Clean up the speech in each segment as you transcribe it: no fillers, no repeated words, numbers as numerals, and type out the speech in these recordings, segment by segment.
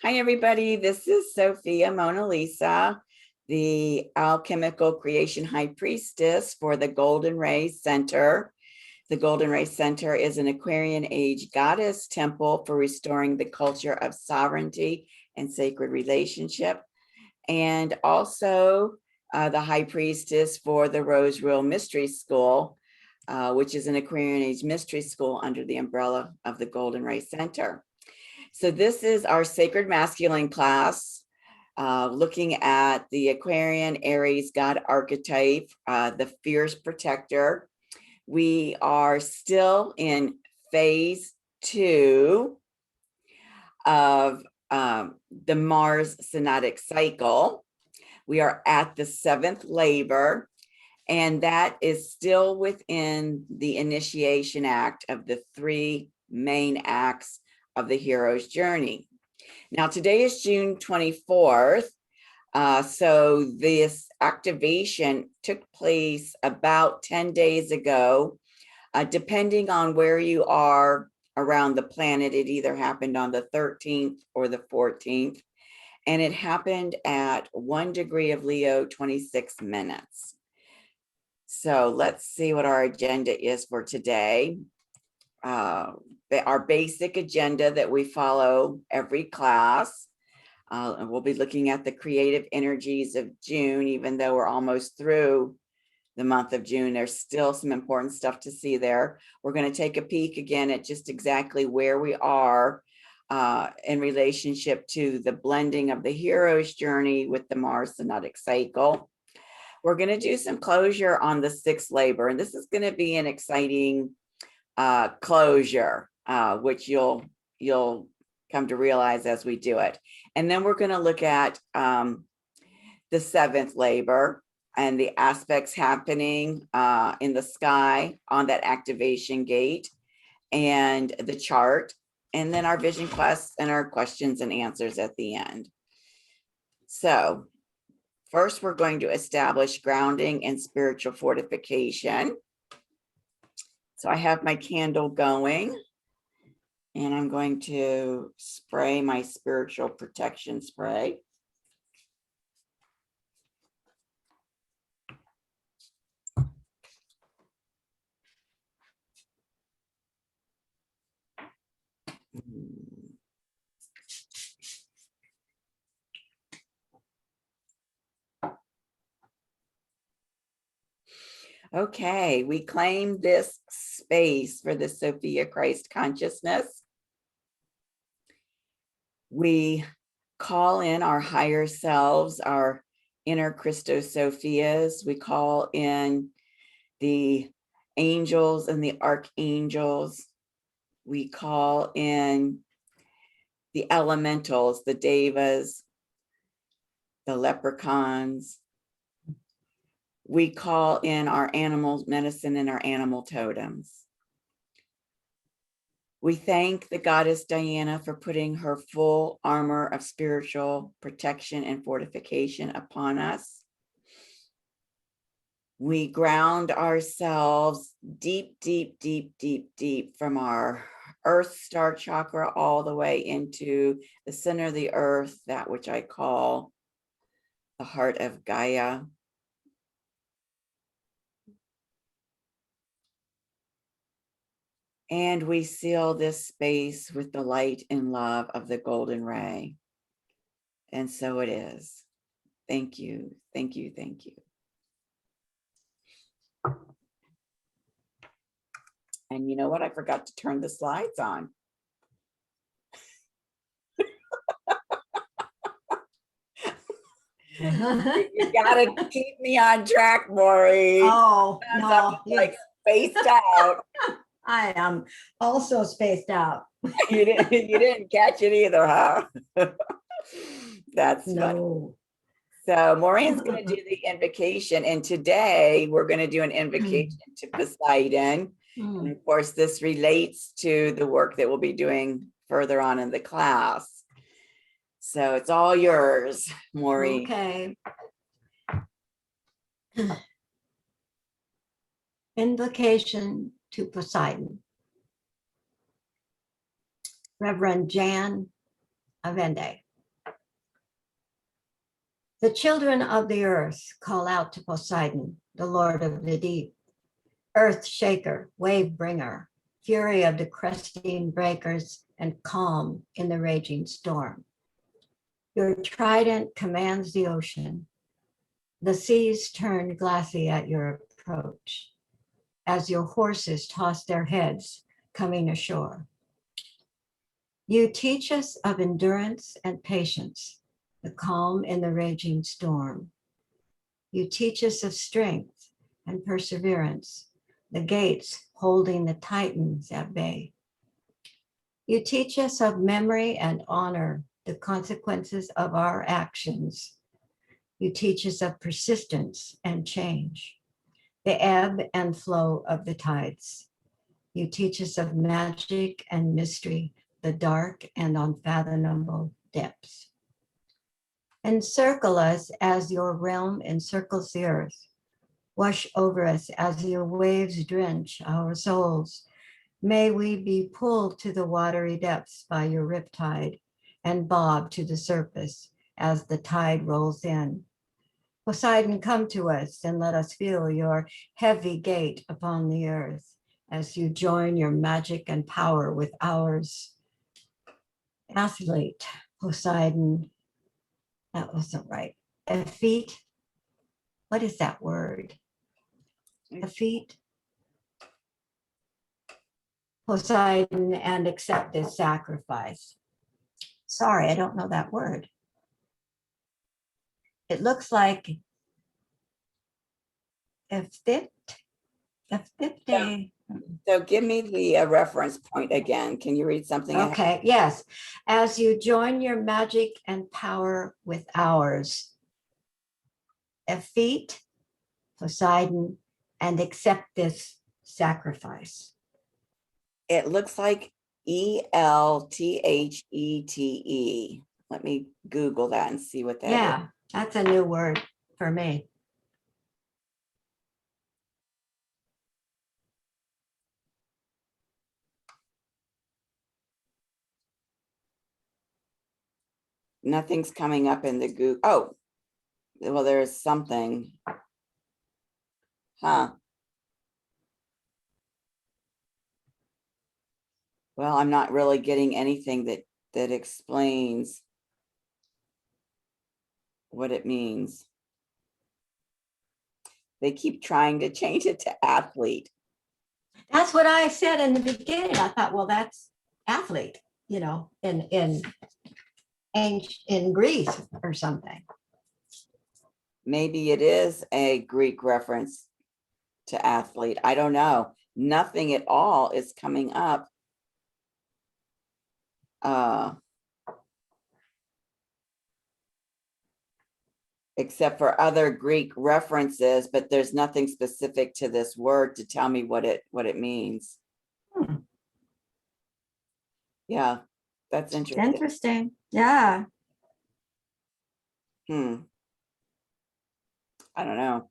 Hi, everybody. This is Sophia Mona Lisa, the alchemical creation high priestess for the Golden Ray Center. The Golden Ray Center is an Aquarian age goddess temple for restoring the culture of sovereignty and sacred relationship. And also the high priestess for the Rose Real Mystery School, which is an Aquarian age mystery school under the umbrella of the Golden Ray Center. So this is our Sacred Masculine class, looking at the Aquarian Aries God archetype, the fierce protector. We are still in phase 2 of the Mars Synodic Cycle. We are at the 7th labor, and that is still within the initiation act of the 3 main acts of the hero's journey. Now, today is June 24th. So this activation took place about 10 days ago. Depending on where you are around the planet, it either happened on the 13th or the 14th. And it happened at 1 degree of Leo, 26 minutes. So let's see what our agenda is for today. Our basic agenda that we follow every class. And we'll be looking at the creative energies of June, even though we're almost through the month of June. There's still some important stuff to see there. We're going to take a peek again at just exactly where we are in relationship to the blending of the hero's journey with the Mars Synodic Cycle. We're going to do some closure on the 6th labor, and this is going to be an exciting closure, which you'll come to realize as we do it. And then we're going to look at the 7th labor and the aspects happening in the sky on that activation gate and the chart, and then our vision quests and our questions and answers at the end. So first, we're going to establish grounding and spiritual fortification. So I have my candle going, and I'm going to spray my spiritual protection spray. Okay, we claim this space for the Sophia Christ consciousness. We call in our higher selves, our inner Christos Sophias. We call in the angels and the archangels. We call in the elementals, the devas, the leprechauns. We call in our animal medicine and our animal totems. We thank the goddess Diana for putting her full armor of spiritual protection and fortification upon us. We ground ourselves deep, deep, deep, deep, deep from our Earth star chakra all the way into the center of the earth, that which I call the heart of Gaia. And we seal this space with the light and love of the golden ray. And so it is. Thank you, thank you, thank you. And you know what? I forgot to turn the slides on. You gotta keep me on track, Maury. Oh, no. Like spaced out. I am also spaced out. You didn't catch it either, huh? That's funny. No. So Maureen's going to do the invocation, and today we're going to do an invocation to Poseidon. And of course, this relates to the work that we'll be doing further on in the class. So it's all yours, Maureen. Okay. Invocation to Poseidon. Reverend Jan Avende. The children of the earth call out to Poseidon, the Lord of the deep, earth shaker, wave bringer, fury of the cresting breakers, and calm in the raging storm. Your trident commands the ocean. The seas turn glassy at your approach as your horses toss their heads coming ashore. You teach us of endurance and patience, the calm in the raging storm. You teach us of strength and perseverance, the gates holding the titans at bay. You teach us of memory and honor, the consequences of our actions. You teach us of persistence and change, the ebb and flow of the tides. You teach us of magic and mystery, the dark and unfathomable depths. Encircle us as your realm encircles the earth. Wash over us as your waves drench our souls. May we be pulled to the watery depths by your riptide and bob to the surface as the tide rolls in. Poseidon, come to us and let us feel your heavy gait upon the earth as you join your magic and power with ours. Athlete, Poseidon, that wasn't right. Effete, what is that word? Effete. Poseidon, and accept this sacrifice. Sorry, I don't know that word. It looks like effete. So give me the reference point again. Can you read something? Okay, yes. As you join your magic and power with ours, effete, Poseidon, and accept this sacrifice. It looks like Elthete. Let me Google that and see what that is. Yeah, that's a new word for me. Nothing's coming up in the Google. Oh, well, there's something. Huh. Well, I'm not really getting anything that explains what it means. They keep trying to change it to athlete. That's what I said in the beginning. I thought, well, that's athlete, you know, in Greece or something. Maybe it is a Greek reference to athlete. I don't know. Nothing at all is coming up. Except for other Greek references, but there's nothing specific to this word to tell me what it means. Yeah, that's interesting. Interesting. Yeah. I don't know.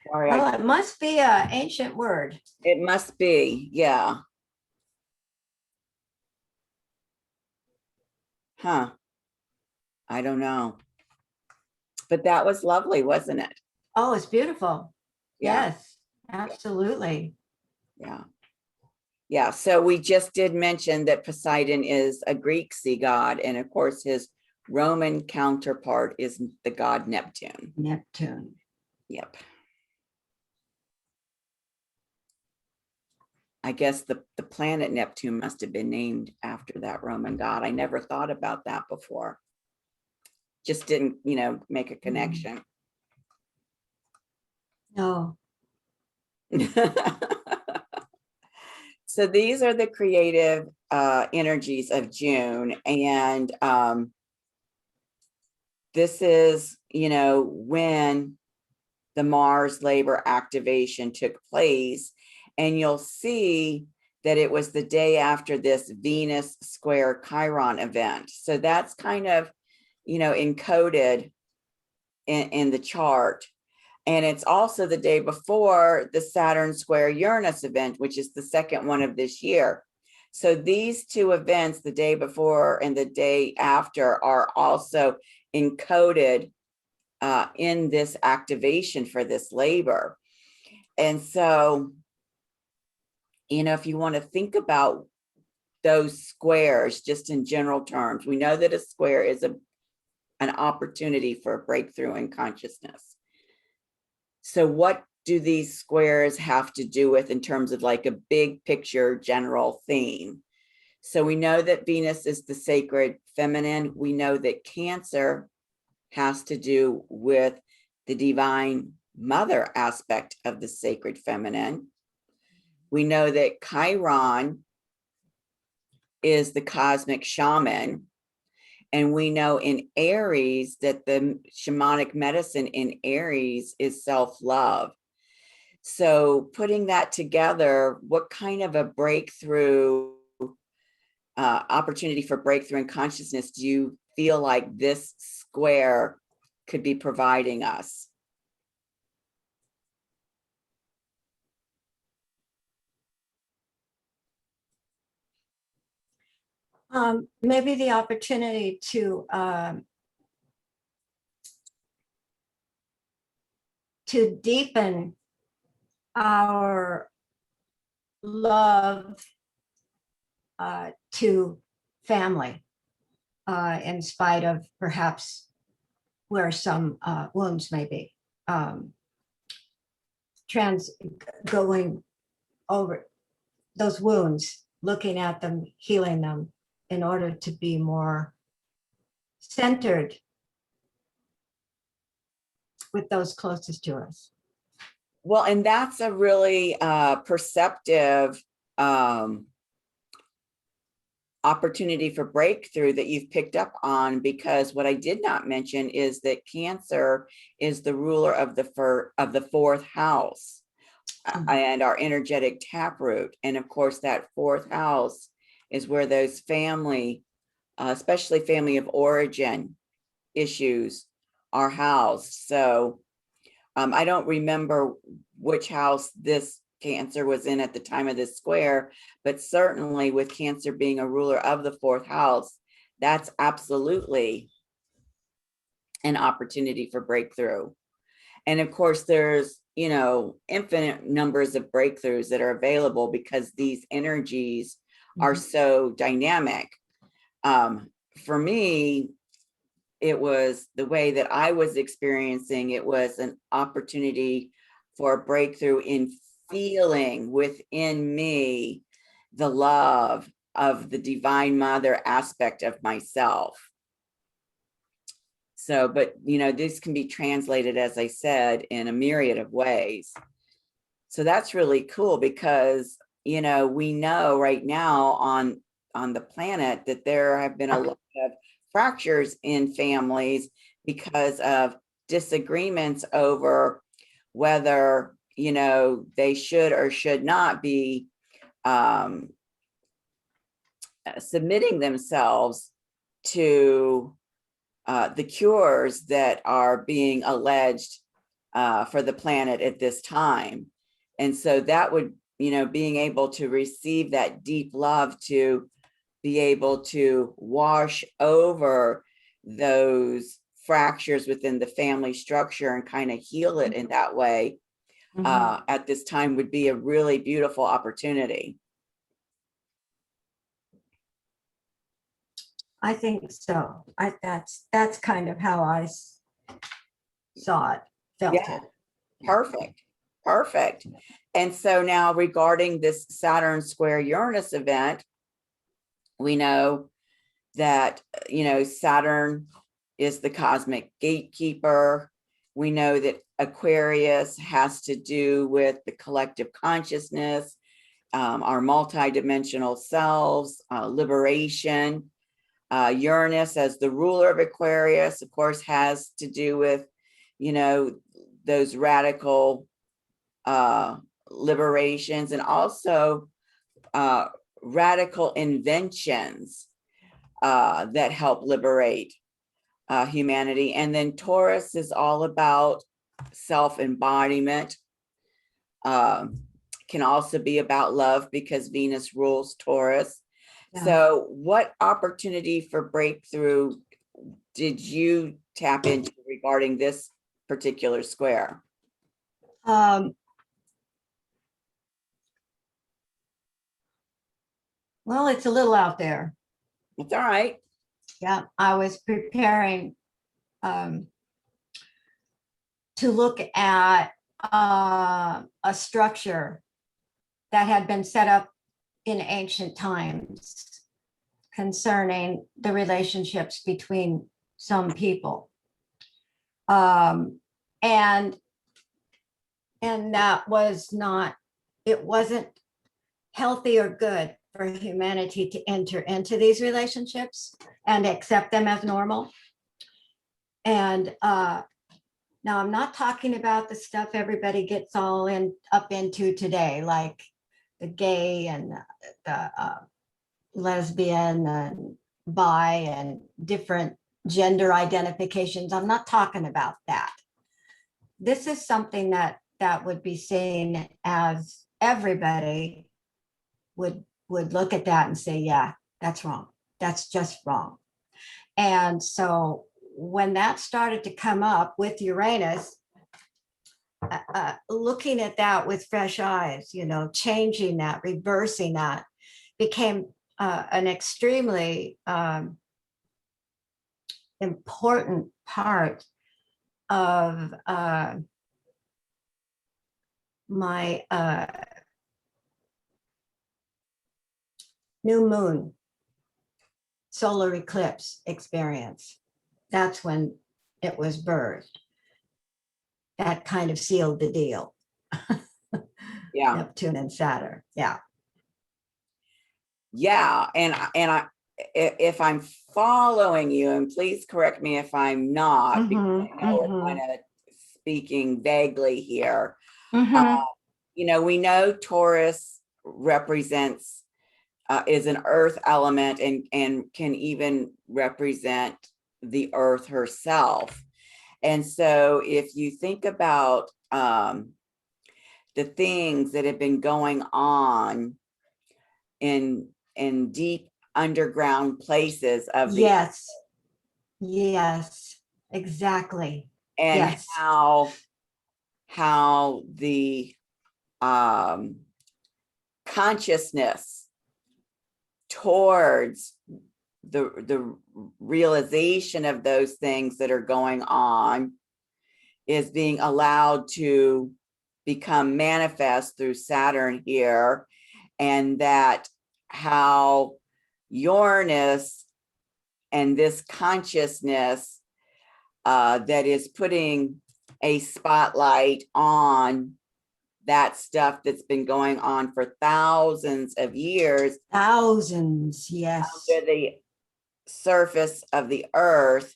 Sorry. Well, it must be an ancient word. It must be, yeah. Huh. I don't know. But that was lovely, wasn't it? Oh, it's beautiful. Yeah. Yes, absolutely. Yeah. Yeah. So we just did mention that Poseidon is a Greek sea god. And of course, his Roman counterpart is the god Neptune. Neptune. Yep. I guess the planet Neptune must have been named after that Roman god. I never thought about that before. Just didn't, make a connection. No. So these are the creative energies of June. And this is, when the Mars labor activation took place. And you'll see that it was the day after this Venus square Chiron event. So that's kind of, encoded in the chart. And it's also the day before the Saturn square Uranus event, which is the second one of this year. So these two events, the day before and the day after, are also encoded in this activation for this labor. And so, if you want to think about those squares just in general terms, we know that a square is an opportunity for a breakthrough in consciousness. So what do these squares have to do with in terms of like a big picture general theme? So we know that Venus is the sacred feminine. We know that Cancer has to do with the divine mother aspect of the sacred feminine. We know that Chiron is the cosmic shaman. And we know in Aries that the shamanic medicine in Aries is self-love. So putting that together, what kind of a breakthrough, opportunity for breakthrough in consciousness do you feel like this square could be providing us? Maybe the opportunity to deepen our love to family, in spite of perhaps where some wounds may be. Going over those wounds, looking at them, healing them, in order to be more centered with those closest to us. Well, and that's a really perceptive opportunity for breakthrough that you've picked up on, because what I did not mention is that Cancer is the ruler of the fourth house and our energetic taproot. And of course, that fourth house is where those family, especially family of origin issues, are housed. So I don't remember which house this Cancer was in at the time of this square, but certainly with Cancer being a ruler of the fourth house, that's absolutely an opportunity for breakthrough. And of course, there's, infinite numbers of breakthroughs that are available because these energies are so dynamic. For me, it was the way that I was experiencing it was an opportunity for a breakthrough in feeling within me the love of the divine mother aspect of myself. So, but this can be translated, as I said, in a myriad of ways. So that's really cool because, we know right now on the planet that there have been a lot of fractures in families because of disagreements over whether, they should or should not be submitting themselves to the cures that are being alleged for the planet at this time. And so that would, being able to receive that deep love to be able to wash over those fractures within the family structure and kind of heal it in that way at this time would be a really beautiful opportunity. I think so. That's kind of how I saw it, felt it. Perfect. And so now regarding this Saturn square Uranus event, we know that, Saturn is the cosmic gatekeeper. We know that Aquarius has to do with the collective consciousness, our multidimensional selves, liberation. Uranus as the ruler of Aquarius, of course, has to do with, those radical liberations and also radical inventions that help liberate humanity. And then Taurus is all about self-embodiment. Can also be about love because Venus rules Taurus. Yeah. So what opportunity for breakthrough did you tap into regarding this particular square? Well, it's a little out there. It's all right. Yeah, I was preparing to look at a structure that had been set up in ancient times concerning the relationships between some people. And that was not, it wasn't healthy or good for humanity to enter into these relationships and accept them as normal. And now I'm not talking about the stuff everybody gets all up into today, like the gay and the lesbian and bi and different gender identifications. I'm not talking about that. This is something that would be seen as everybody would look at that and say, yeah, that's wrong. That's just wrong. And so when that started to come up with Uranus, looking at that with fresh eyes, you know, changing that, reversing that became an extremely important part of my new moon solar eclipse experience. That's when it was birthed. That kind of sealed the deal. Yeah. Neptune and Saturn. Yeah. Yeah. And if I'm following you, and please correct me if I'm not, because I know we're kind of speaking vaguely here. You know, we know Taurus represents is an earth element and can even represent the earth herself. And so if you think about the things that have been going on in deep underground places of the yes, exactly. And yes. how the consciousness towards the realization of those things that are going on is being allowed to become manifest through Saturn here, and that how Uranus and this consciousness that is putting a spotlight on that stuff that's been going on for thousands of years. Thousands, yes. Under the surface of the earth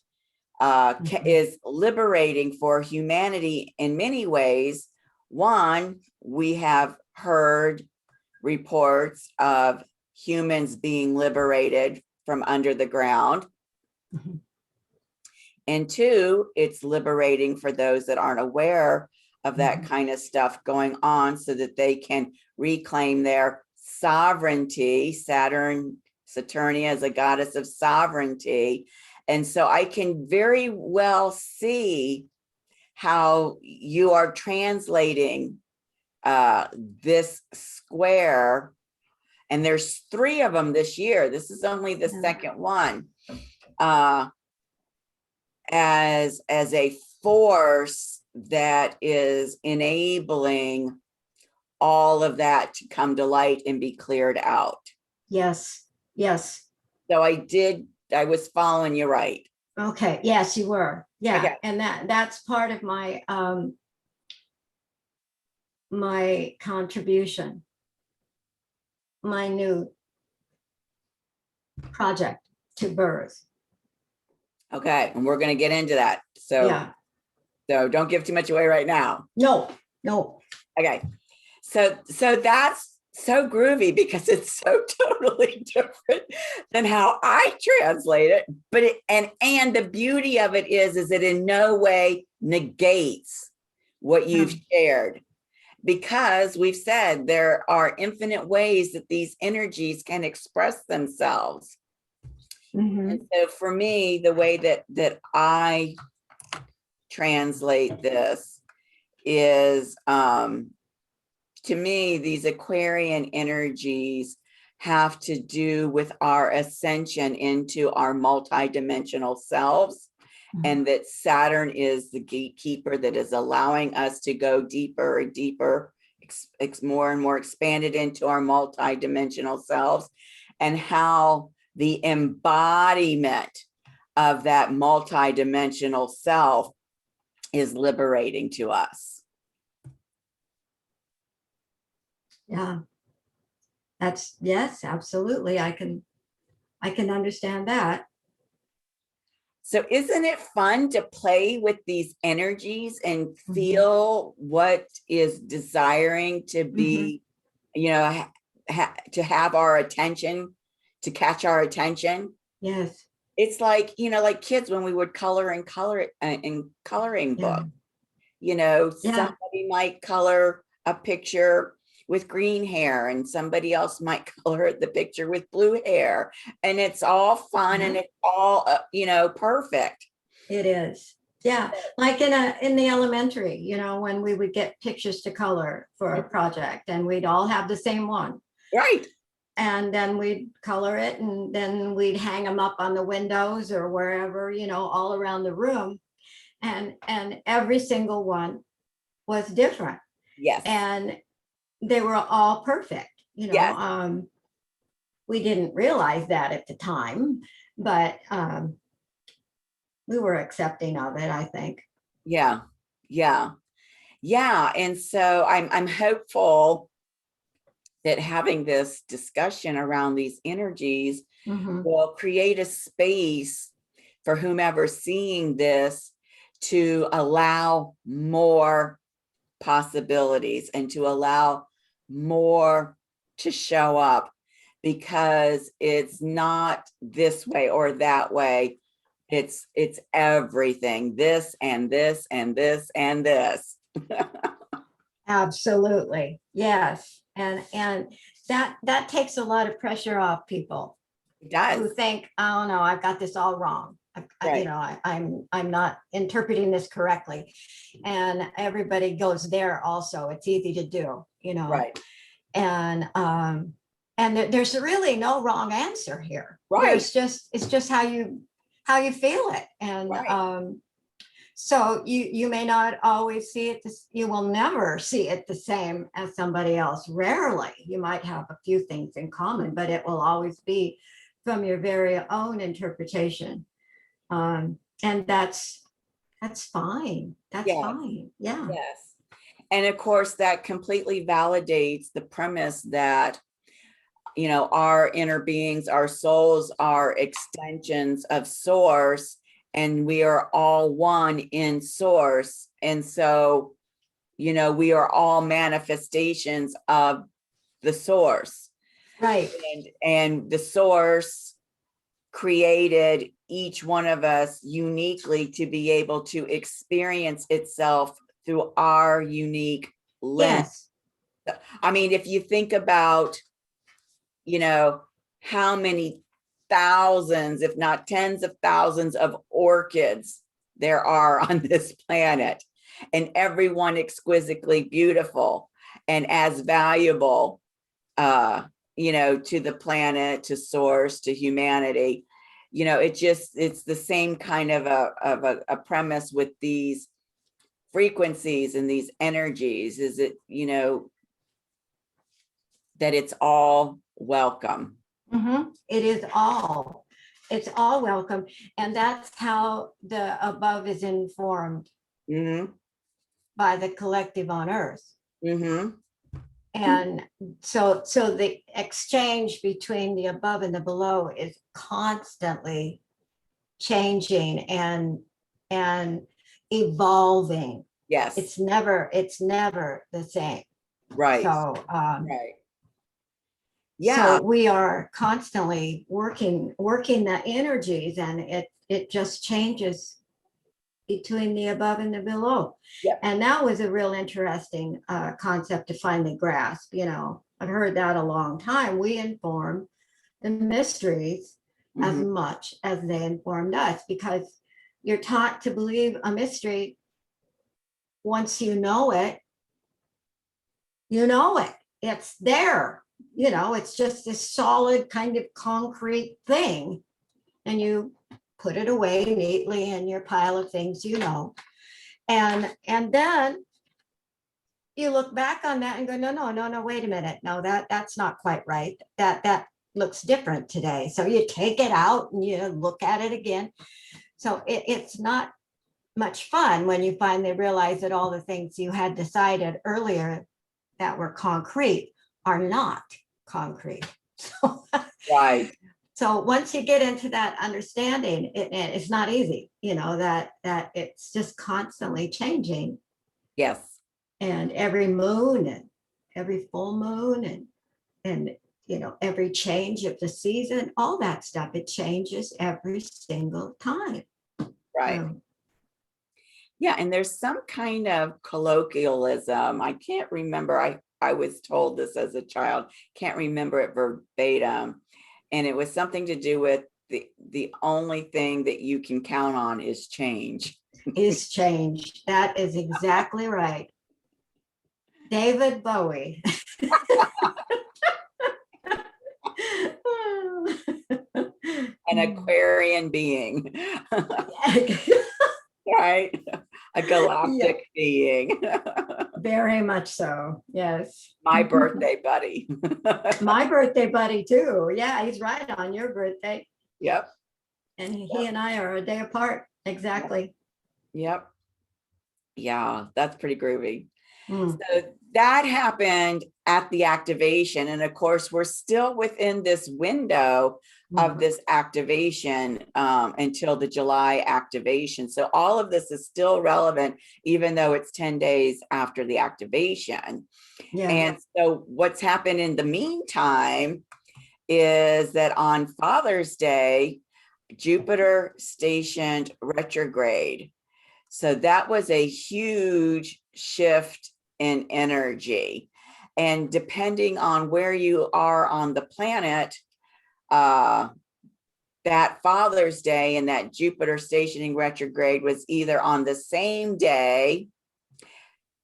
is liberating for humanity in many ways. One, we have heard reports of humans being liberated from under the ground. And two, it's liberating for those that aren't aware of that kind of stuff going on so that they can reclaim their sovereignty. Saturnia is a goddess of sovereignty. And so I can very well see how you are translating this square. And there's 3 of them this year. This is only the second one. As a force that is enabling all of that to come to light and be cleared out. Yes, yes. So I was following you right. Okay, yes, you were. Yeah, okay. And that's part of my my contribution, my new project to birth. Okay, and we're going to get into that. So, yeah. So don't give too much away right now. No. Okay, so that's so groovy because it's so totally different than how I translate it. But and the beauty of it is it in no way negates what you've shared, because we've said there are infinite ways that these energies can express themselves. Mhm. And so for me, the way that I translate this is, to me, these Aquarian energies have to do with our ascension into our multidimensional selves, and that Saturn is the gatekeeper that is allowing us to go deeper and deeper, more and more expanded into our multidimensional selves, and how the embodiment of that multidimensional self is liberating to us. Yeah, that's, yes, absolutely. I can understand that. So isn't it fun to play with these energies and Mhm. feel what is desiring to be, you know, to have our attention, to catch our attention? Yes. It's like, you know, like kids when we would color in coloring Yeah. book. You know, Yeah. somebody might color a picture with green hair and somebody else might color the picture with blue hair, and it's all fun and Yeah. it's all you know, perfect. It is. Yeah. Like in the elementary, you know, when we would get pictures to color for a project and we'd all have the same one. Right. And then we'd color it and then we'd hang them up on the windows or wherever, you know, all around the room. And every single one was different. Yes. And they were all perfect, you know. Yes. We didn't realize that at the time, but we were accepting of it, I think. Yeah. Yeah. Yeah. And so I'm hopeful that having this discussion around these energies will create a space for whomever's seeing this to allow more possibilities and to allow more to show up, because it's not this way or that way. It's everything, this and this and this and this. Absolutely. Yes. And that takes a lot of pressure off people It who does. think, oh no, I've got this all wrong. Right. You know, I'm not interpreting this correctly. And everybody goes there also. It's easy to do, you know. Right. And there's really no wrong answer here. Right. It's just how you feel it. And Right. so you may not always see it, you will never see it the same as somebody else. Rarely. You might have a few things in common, but it will always be from your very own interpretation. And that's fine. That's Yes. fine. Yeah. Yes. And of course, that completely validates the premise that, you know, our inner beings, our souls are extensions of source, and we are all one in source. And so, you know, we are all manifestations of the source. Right. And the source created each one of us uniquely to be able to experience itself through our unique lens. Yes. I mean, if you think about, you know, how many thousands, if not tens of thousands of orchids there are on this planet, and everyone exquisitely beautiful and as valuable, you know, to the planet, to source, to humanity. You know, it's the same kind of a premise with these frequencies and these energies, is it, you know, that it's all welcome. It is all. It's all welcome. And that's how the above is informed by the collective on Earth. And so the exchange between the above and the below is constantly changing and evolving. Yes. It's never the same. Right. So right. Yeah. So we are constantly working the energies, and it just changes between the above and the below. Yep. And that was a real interesting concept to finally grasp. You know, I've heard that a long time. We inform the mysteries as much as they informed us, because you're taught to believe a mystery. Once you know it, it's there. It's just this solid kind of concrete thing, and you put it away neatly in your pile of things, and then you look back on that and go, no, wait a minute, no, that's not quite right. That looks different today. So you take it out and you look at it again. So it's not much fun when you finally realize that all the things you had decided earlier that were concrete are not concrete. So, Right. So once you get into that understanding, it's not easy, that it's just constantly changing. Yes. And every moon and every full moon and every change of the season, all that stuff, it changes every single time. Right. Yeah, and there's some kind of colloquialism. I can't remember. I was told this as a child, can't remember it verbatim. And it was something to do with the only thing that you can count on is change. Is change. That is exactly right. David Bowie. An Aquarian being. Right? A galactic being. Very much so. Yes. My birthday buddy. My birthday buddy too. Yeah, he's right on your birthday. Yep. And he and I are a day apart. Exactly. Yep. Yeah, that's pretty groovy. Mm. So that happened at the activation. And of course, we're still within this window of this activation until the July activation. So all of this is still relevant, even though it's 10 days after the activation. Yeah. And so what's happened in the meantime is that on Father's Day, Jupiter stationed retrograde. So that was a huge shift in energy. And depending on where you are on the planet, that Father's Day and that Jupiter stationing retrograde was either on the same day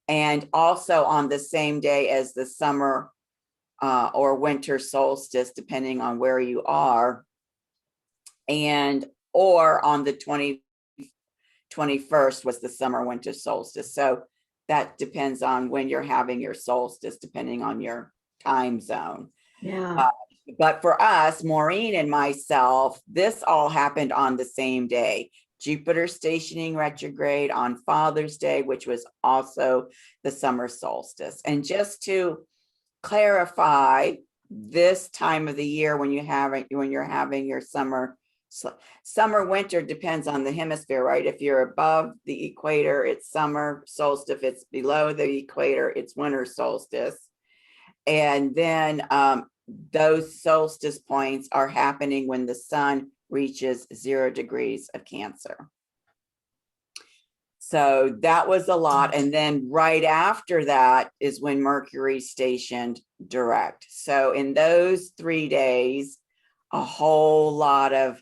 and also on the same day as the summer or winter solstice, depending on where you are, and or on the 21st was the summer winter solstice. So that depends on when you're having your solstice, depending on your time zone. Yeah. But for us, Maureen and myself, this all happened on the same day. Jupiter stationing retrograde on Father's Day, which was also the summer solstice. And just to clarify, this time of the year when you're having your summer winter depends on the hemisphere, right? If you're above the equator, it's summer solstice. If it's below the equator, it's winter solstice. And then those solstice points are happening when the sun reaches 0 degrees of Cancer. So that was a lot. And then right after that is when Mercury stationed direct. So in those 3 days, a whole lot of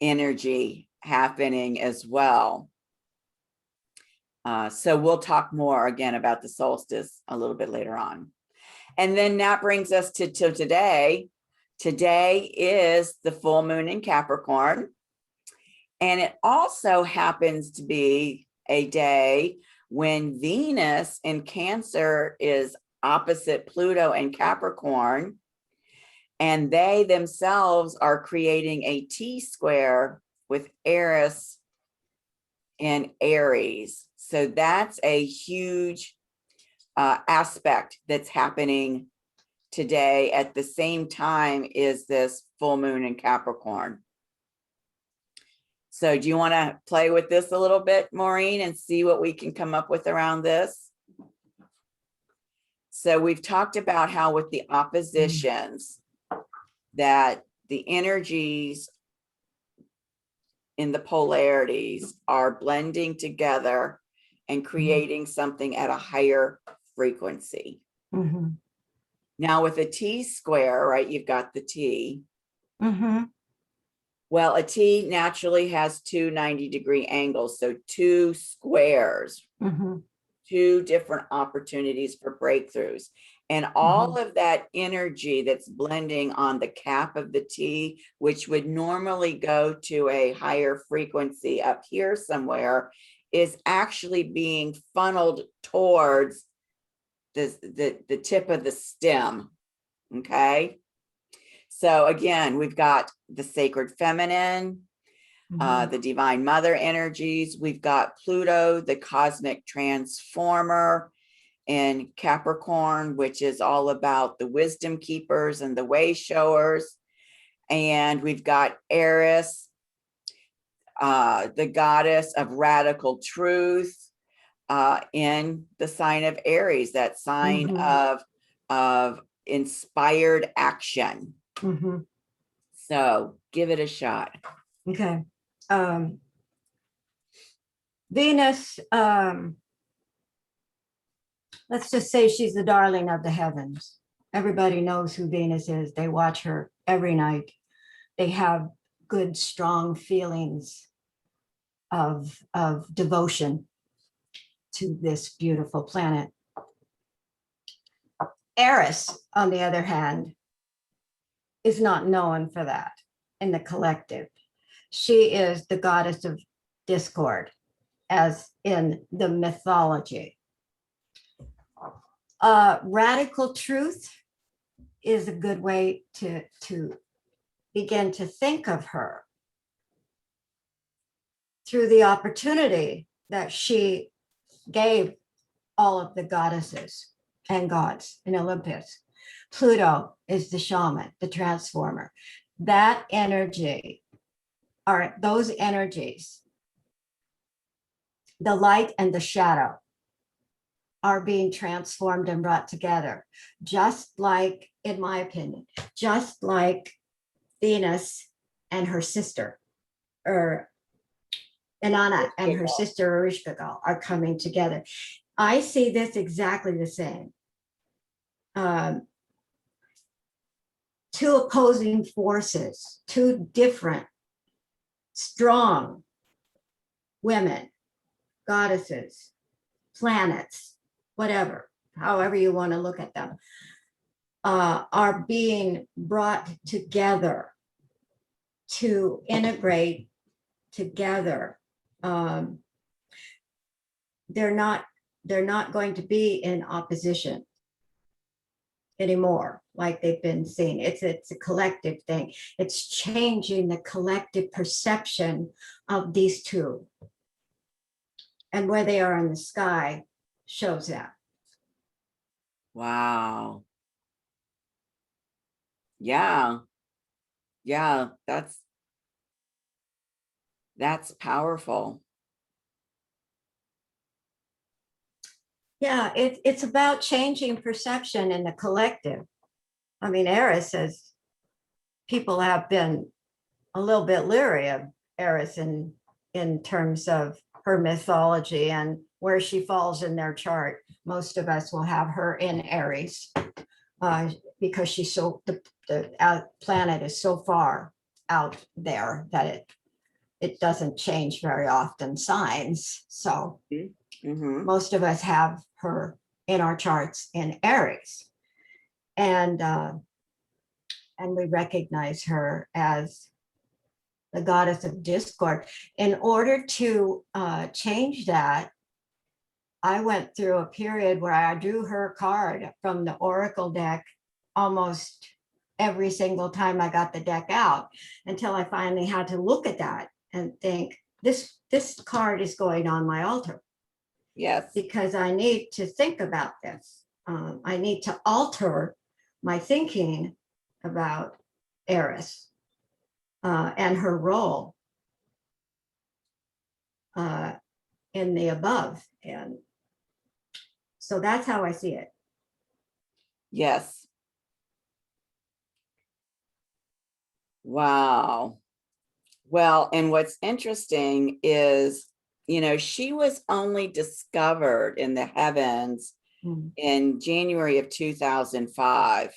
energy happening as well. So we'll talk more again about the solstice a little bit later on. And then that brings us to today. Today is the full moon in Capricorn. And it also happens to be a day when Venus in Cancer is opposite Pluto and Capricorn. And they themselves are creating a T-square with Eris in Aries. So that's a huge aspect that's happening today at the same time is this full moon in Capricorn. So do you want to play with this a little bit, Maureen, and see what we can come up with around this? So we've talked about how with the oppositions that the energies in the polarities are blending together and creating something at a higher frequency. Mm-hmm. Now with a T square, right, you've got the T. Mm-hmm. Well, a T naturally has two 90-degree angles, so two squares, two different opportunities for breakthroughs. And all of that energy that's blending on the cap of the T, which would normally go to a higher frequency up here somewhere, is actually being funneled towards the tip of the stem. Okay. So again, we've got the sacred feminine, the divine mother energies. We've got Pluto, the cosmic transformer, and Capricorn, which is all about the wisdom keepers and the way showers. And we've got Eris, the goddess of radical truth, in the sign of Aries, that sign of inspired action. So give it a shot. Okay. Venus, let's just say she's the darling of the heavens. Everybody knows who Venus is. They watch her every night. They have good, strong feelings of devotion to this beautiful planet. Eris, on the other hand, is not known for that in the collective. She is the goddess of discord, as in the mythology. Radical truth is a good way to begin to think of her through the opportunity that she gave all of the goddesses and gods in Olympus. Pluto is the shaman, the transformer. That energy, are those energies, the light and the shadow, are being transformed and brought together, just like, in my opinion, just like Venus and her sister, or Inanna and her sister Ereshkigal are coming together. I see this exactly the same. Two opposing forces, two different, strong women, goddesses, planets, whatever, however you want to look at them, are being brought together to integrate together. They're not going to be in opposition anymore, like they've been seen. It's a collective thing. It's changing the collective perception of these two. And where they are in the sky shows that. Wow. Yeah. Yeah, that's powerful. Yeah, it's about changing perception in the collective. I mean, Eris says people have been a little bit leery of Eris in terms of her mythology and where she falls in their chart. Most of us will have her in Aries because she's so, the planet is so far out there that it doesn't change very often signs. So most of us have her in our charts in Aries. And we recognize her as the goddess of discord. In order to change that, I went through a period where I drew her card from the Oracle deck almost every single time I got the deck out, until I finally had to look at that and think, this card is going on my altar. Yes. Because I need to think about this. I need to alter my thinking about Eris and her role in the above. And so that's how I see it. Yes. Wow. Well, and what's interesting is, she was only discovered in the heavens in January of 2005.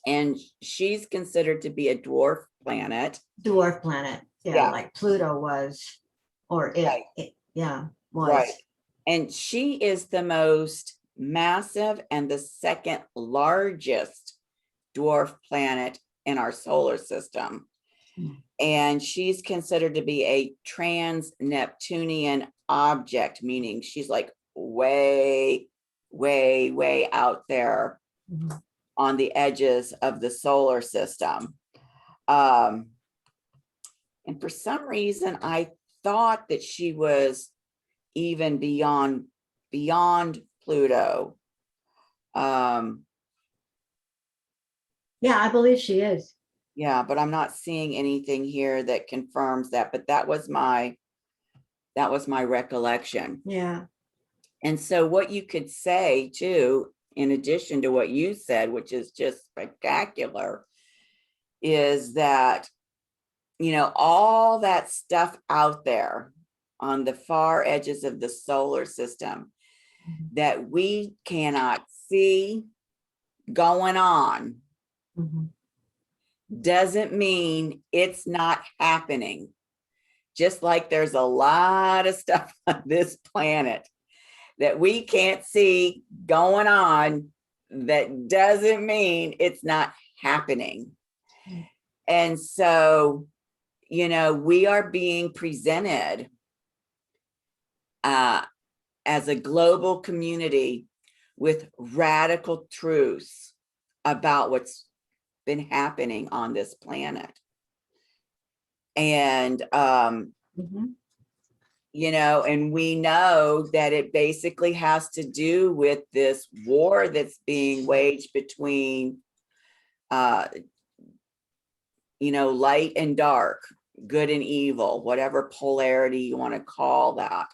And she's considered to be a dwarf planet. Dwarf planet. Yeah, Yeah. like Pluto was, or Right. yeah, was. Right. And she is the most massive and the second largest dwarf planet in our solar system. And she's considered to be a trans-Neptunian object, meaning she's like way, way, way out there on the edges of the solar system. And for some reason, I thought that she was even beyond Pluto. Yeah, I believe she is. Yeah, but I'm not seeing anything here that confirms that, but that was my recollection. Yeah. And so what you could say too, in addition to what you said, which is just spectacular, is that, you know, all that stuff out there on the far edges of the solar system that we cannot see going on doesn't mean it's not happening. Just like there's a lot of stuff on this planet that we can't see going on, that doesn't mean it's not happening. And so, you know, we are being presented as a global community with radical truths about what's been happening on this planet. And, you know, and we know that it basically has to do with this war that's being waged between, you know, light and dark, good and evil, whatever polarity you want to call that.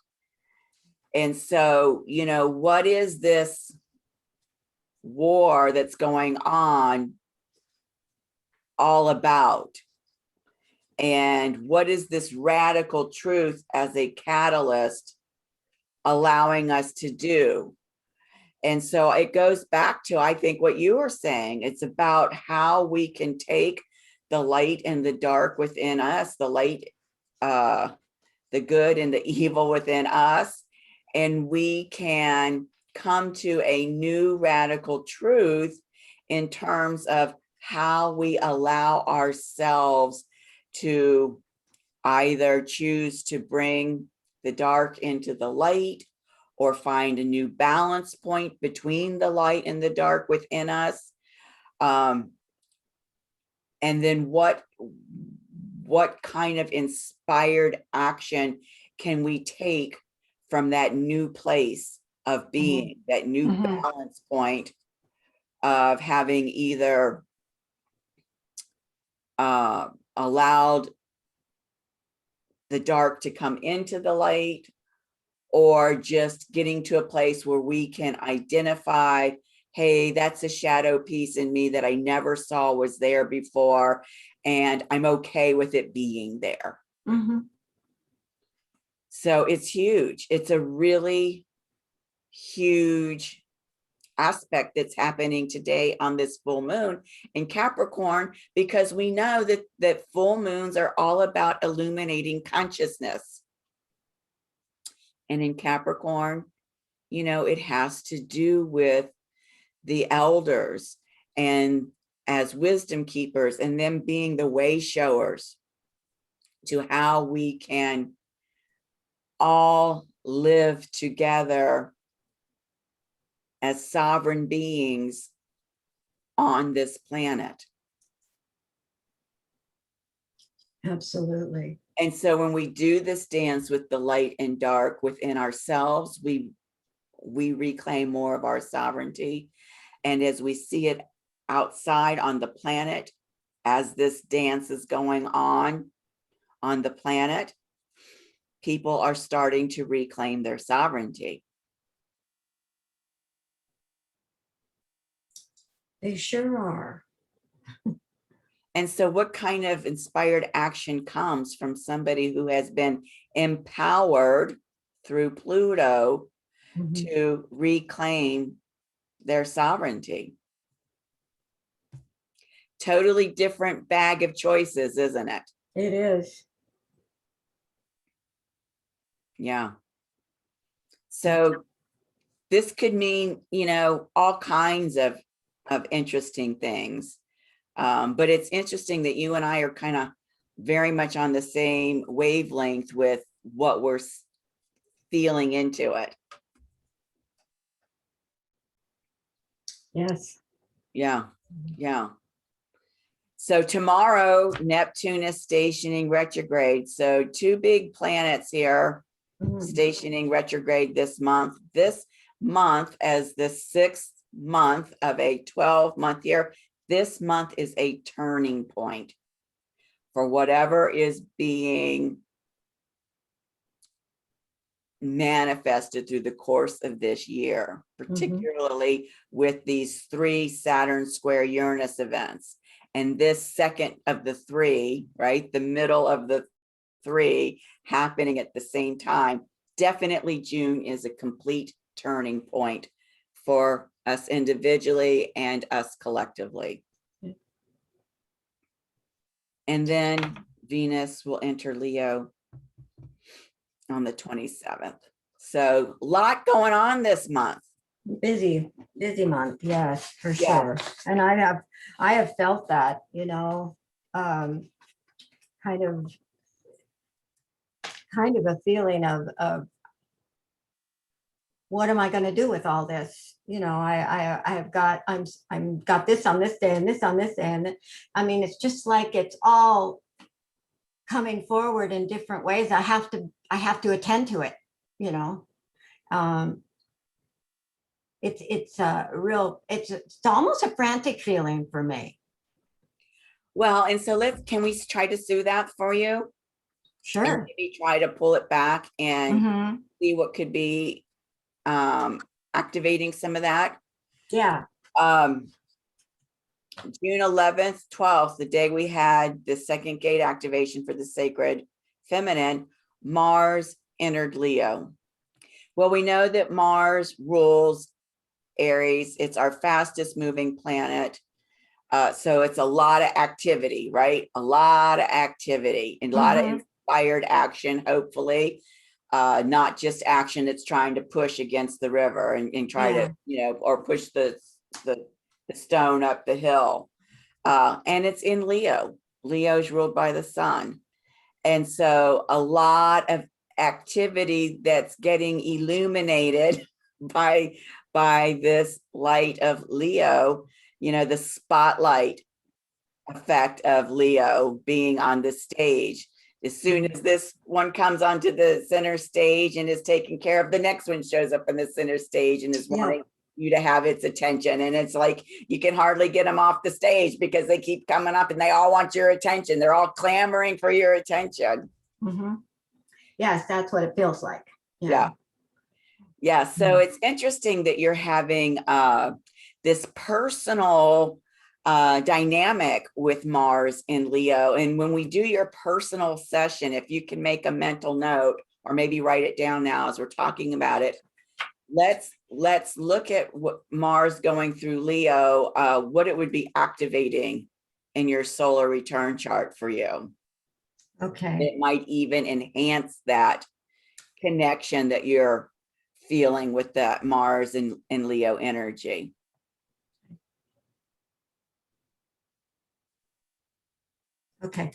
And so, you know, what is this war that's going on all about? And what is this radical truth as a catalyst allowing us to do? And so it goes back to, I think, what you were saying. It's about how we can take the light and the dark within us, the light, the good and the evil within us, and we can come to a new radical truth in terms of how we allow ourselves to either choose to bring the dark into the light or find a new balance point between the light and the dark within us. And then what kind of inspired action can we take from that new place of being, that new balance point of having either allowed the dark to come into the light, or just getting to a place where we can identify, hey, that's a shadow piece in me that I never saw was there before, and I'm okay with it being there. So it's huge. It's a really huge aspect that's happening today on this full moon in Capricorn, because we know that full moons are all about illuminating consciousness. And in Capricorn, you know, it has to do with the elders and as wisdom keepers, and them being the way showers to how we can all live together as sovereign beings on this planet. Absolutely. And so when we do this dance with the light and dark within ourselves, we reclaim more of our sovereignty. And as we see it outside on the planet, as this dance is going on the planet, people are starting to reclaim their sovereignty. They sure are. And so what kind of inspired action comes from somebody who has been empowered through Pluto to reclaim their sovereignty? totally different bag of choices, isn't it? It is. Yeah. So this could mean, all kinds of interesting things. But it's interesting that you and I are kind of very much on the same wavelength with what we're feeling into it. Yes. Yeah. Yeah. So tomorrow, Neptune is stationing retrograde. So two big planets here stationing retrograde this month. This month, as the 6th month of a 12-month year, this month is a turning point for whatever is being manifested through the course of this year, particularly with these 3 Saturn square Uranus events. And this second of the 3, right, the middle of the 3 happening at the same time, definitely June is a complete turning point for us individually and us collectively. And then Venus will enter Leo on the 27th. So a lot going on this month. Busy month, yes, for sure. And I have felt that, kind of a feeling of what am I going to do with all this? I'm got this on this day and this on this day. And I mean, it's just like it's all coming forward in different ways. I have to attend to it, it's a real, it's almost a frantic feeling for me. Well, and so can we try to do that for you? Sure. And maybe try to pull it back and see what could be activating some of that. Yeah. June 11th, 12th, the day we had the second gate activation for the sacred feminine, Mars entered Leo. Well, we know that Mars rules Aries. It's our fastest moving planet. So it's a lot of activity, right? A lot of activity and a lot of inspired action, hopefully. Not just action that's trying to push against the river and try to, or push the stone up the hill. And it's in Leo. Leo's ruled by the sun. And so a lot of activity that's getting illuminated by this light of Leo, the spotlight effect of Leo being on the stage. As soon as this one comes onto the center stage and is taken care of, the next one shows up in the center stage and is wanting you to have its attention. And it's like you can hardly get them off the stage because they keep coming up and they all want your attention. They're all clamoring for your attention. Yes, that's what it feels like. Yeah. So it's interesting that you're having this personal dynamic with Mars in Leo. And when we do your personal session, if you can make a mental note or maybe write it down now as we're talking about it, let's look at what Mars going through Leo, what it would be activating in your solar return chart for you. Okay. It might even enhance that connection that you're feeling with that Mars and Leo energy. Okay.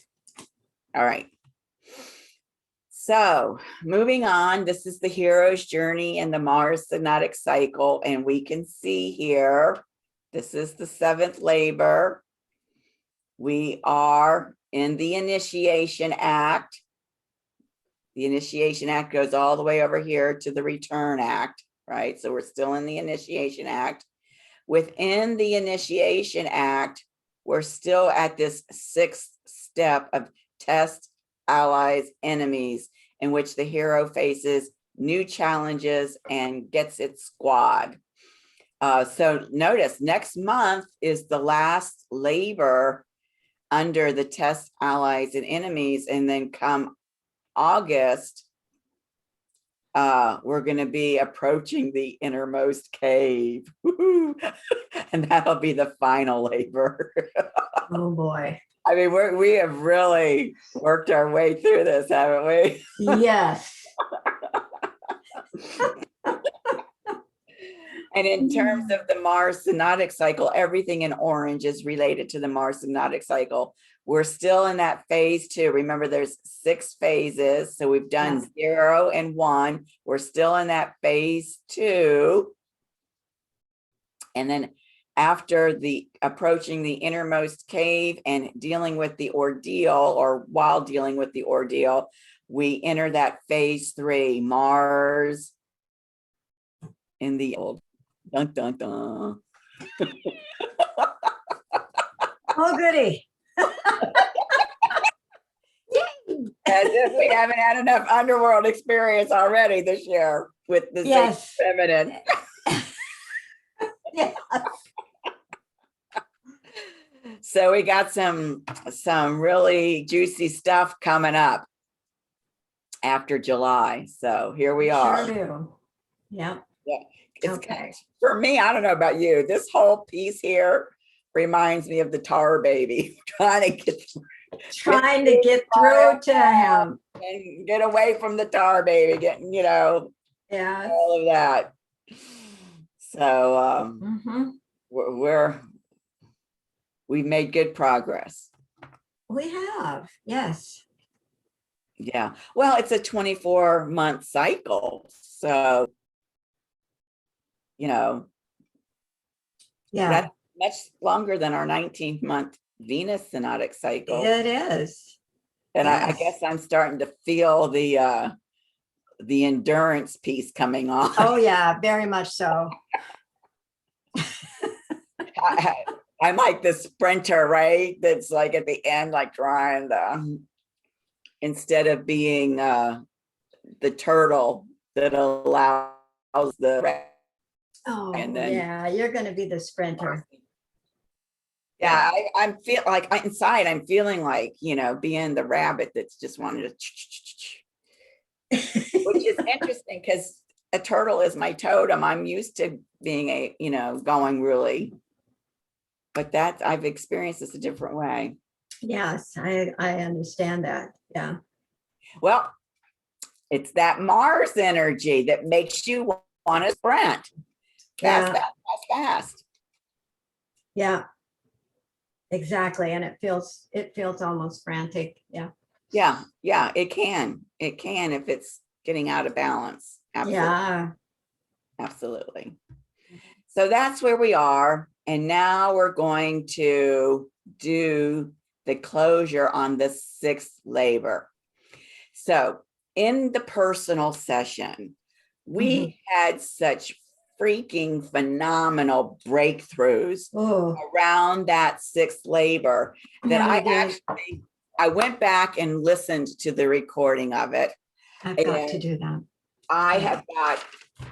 All right. So moving on, this is the hero's journey in the Mars Synodic Cycle. And we can see here, this is the 7th labor. We are in the Initiation Act. The Initiation Act goes all the way over here to the Return Act, right? So we're still in the Initiation Act. Within the Initiation Act, we're still at this 6th step of test, allies, enemies, in which the hero faces new challenges and gets its squad. So notice next month is the last labor under the test, allies, and enemies. And then come August, we're going to be approaching the innermost cave. And that'll be the final labor. Oh boy. I mean, we have really worked our way through this, haven't we? Yes. And in terms of the Mars Synodic Cycle, everything in orange is related to the Mars Synodic Cycle. We're still in that phase 2. Remember, there's 6 phases. So we've done 0 and 1. We're still in that phase 2. And then after the approaching the innermost cave and dealing with the ordeal, or while dealing with the ordeal, we enter that phase 3, Mars in the old. Dun, dun, dun. Oh, goody. As if we haven't had enough underworld experience already this year with the Yes. feminine. Yeah. So we got some really juicy stuff coming up after July. So here we are. Sure do. Yeah. Yeah. It's Okay. for me, I don't know about you. This whole piece here reminds me of the tar baby trying to get through to him. and get away from the tar baby, getting, Yeah. all of that. So we've made good progress. We have. Yes. Yeah. Well, it's a 24-month cycle. So, Yeah. that's much longer than our 19-month Venus synodic cycle. It is. And I Yes. guess I'm starting to feel the endurance piece coming on. Oh yeah, very much so. I'm like the sprinter, right? That's like at the end, like trying to, instead of being the turtle that allows the. Oh And then- yeah, you're going to be the sprinter. Yeah, I'm feel like inside I'm feeling like, being the rabbit that's just wanted to, which is interesting because a turtle is my totem. I'm used to being going really, but that I've experienced this a different way. Yes, I understand that. Yeah. Well, it's that Mars energy that makes you want to sprint. Fast, fast. Yeah. Exactly. And it feels almost frantic. Yeah. Yeah, it can if it's getting out of balance. Absolutely. Yeah. Absolutely. So that's where we are. And now we're going to do the closure on the 6th labor. So in the personal session, we had such freaking phenomenal breakthroughs around that 6th labor that I went back and listened to the recording of it. I've got to do that. I have got,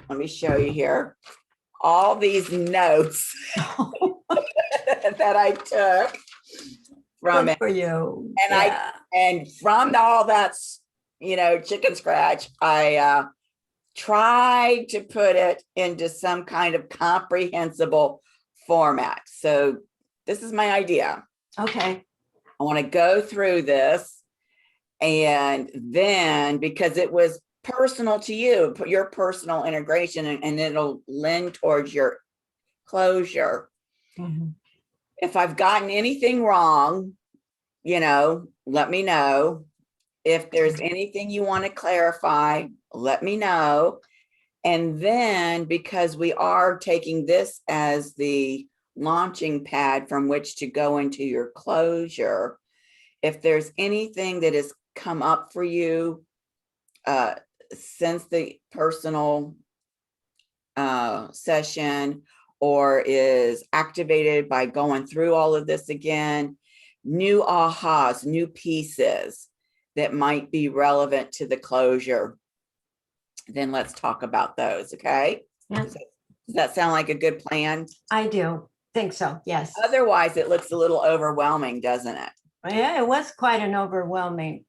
let me show you here, all these notes that I took from Good it. for you. And and from all that, chicken scratch, I tried to put it into some kind of comprehensible format. So this is my idea. Okay. I want to go through this, and then because it was personal to you, put your personal integration, and it'll lend towards your closure. If I've gotten anything wrong, let me know. If there's anything you want to clarify, let me know. And then, because we are taking this as the launching pad from which to go into your closure, if there's anything that has come up for you since the personal session, or is activated by going through all of this again, new ahas, new pieces that might be relevant to the closure, then let's talk about those. Okay. Yeah. Does that sound like a good plan? I do think so. Yes. Otherwise, it looks a little overwhelming, doesn't it? Yeah, it was quite an overwhelming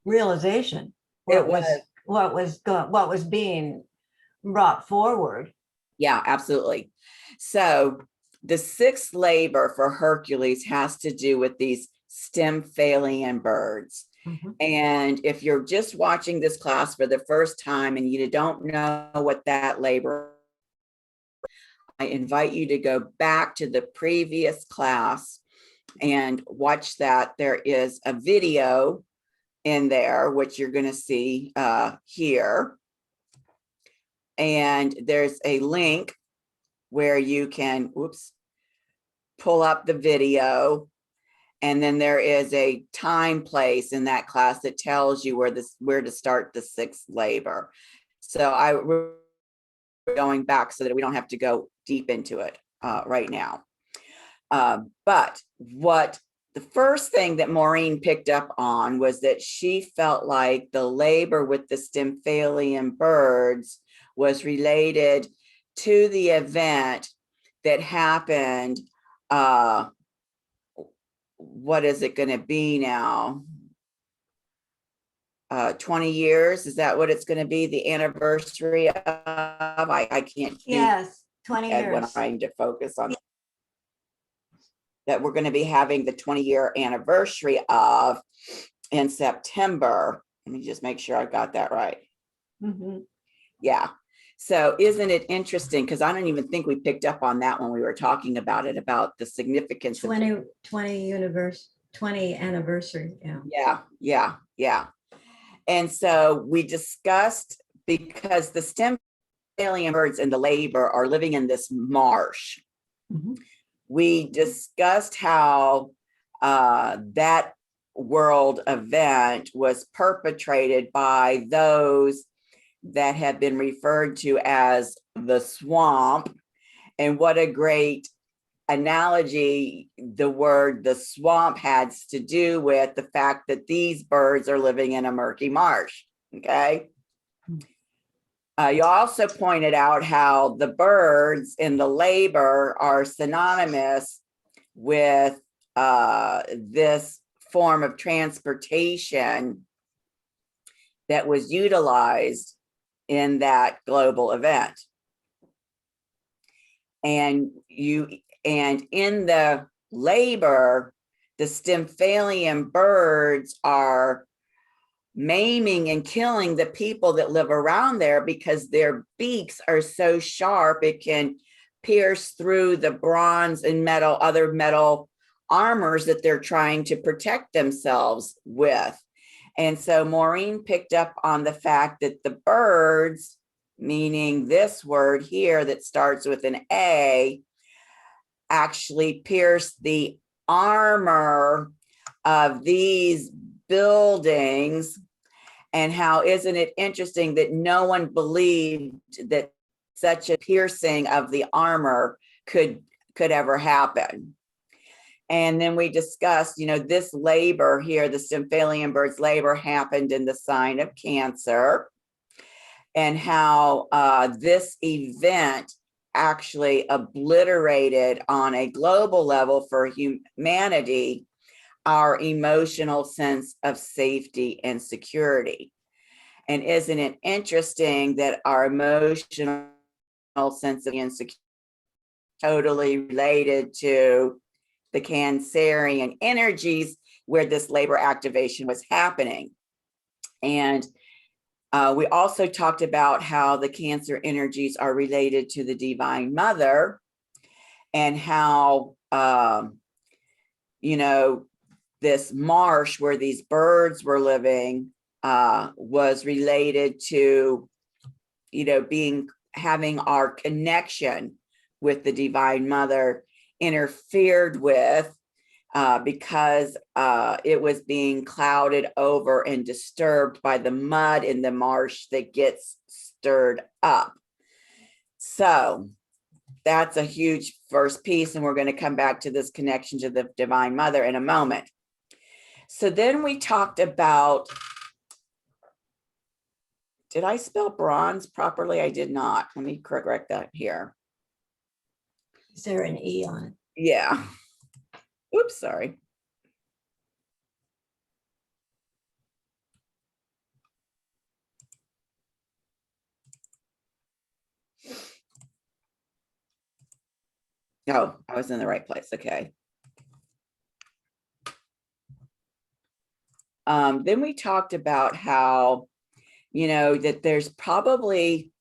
realization. It was. what was being brought forward. Yeah, absolutely. So the sixth labor for Hercules has to do with these stymphallian birds. And if you're just watching this class for the first time and you don't know what that labor, I invite you to go back to the previous class and watch that. There is a video in there, which you're going to see here. And there's a link where you can, pull up the video. And then there is a time place in that class that tells you where to start the sixth labor. So we're going back so that we don't have to go deep into it right now. But what the first thing that Maureen picked up on was that she felt like the labor with the Stymphallian birds was related to the event that happened. What is it going to be now? 20 years? Is that what it's going to be? The anniversary of? I can't. Yes, 20 years. When I'm trying to focus on that, we're going to be having the 20-year anniversary of in September. Let me just make sure I got that right. Yeah. So isn't it interesting? Because I don't even think we picked up on that when we were talking about it, about the significance 20 anniversary. Yeah. And so we discussed, because the Stymphallian birds in the labor are living in this marsh. We discussed how that world event was perpetrated by those that have been referred to as the swamp, and what a great analogy the word the swamp has to do with the fact that these birds are living in a murky marsh. Okay. You also pointed out how the birds in the labor are synonymous with this form of transportation that was utilized in that global event. And in the labor, the Stymphallian birds are maiming and killing the people that live around there because their beaks are so sharp it can pierce through the bronze and other metal armors that they're trying to protect themselves with. And so Maureen picked up on the fact that the birds, meaning this word here that starts with an A, actually pierce the armor of these buildings. And how isn't it interesting that no one believed that such a piercing of the armor could ever happen. And then we discussed, this labor here, the Stymphallian bird's labor, happened in the sign of Cancer, and how this event actually obliterated on a global level for humanity our emotional sense of safety and security. And isn't it interesting that our emotional sense of insecurity totally related to the Cancerian energies where this labor activation was happening? And we also talked about how the Cancer energies are related to the Divine Mother, and how, this marsh where these birds were living was related to, having our connection with the Divine Mother interfered with because it was being clouded over and disturbed by the mud in the marsh that gets stirred up. So that's a huge first piece, and we're going to come back to this connection to the Divine Mother in a moment. So then we talked about, did I spell bronze properly? I did not. Let me correct that here. Is there an E on it? Yeah. Oops, sorry. Oh, I was in the right place. Okay. Then we talked about how, that there's probably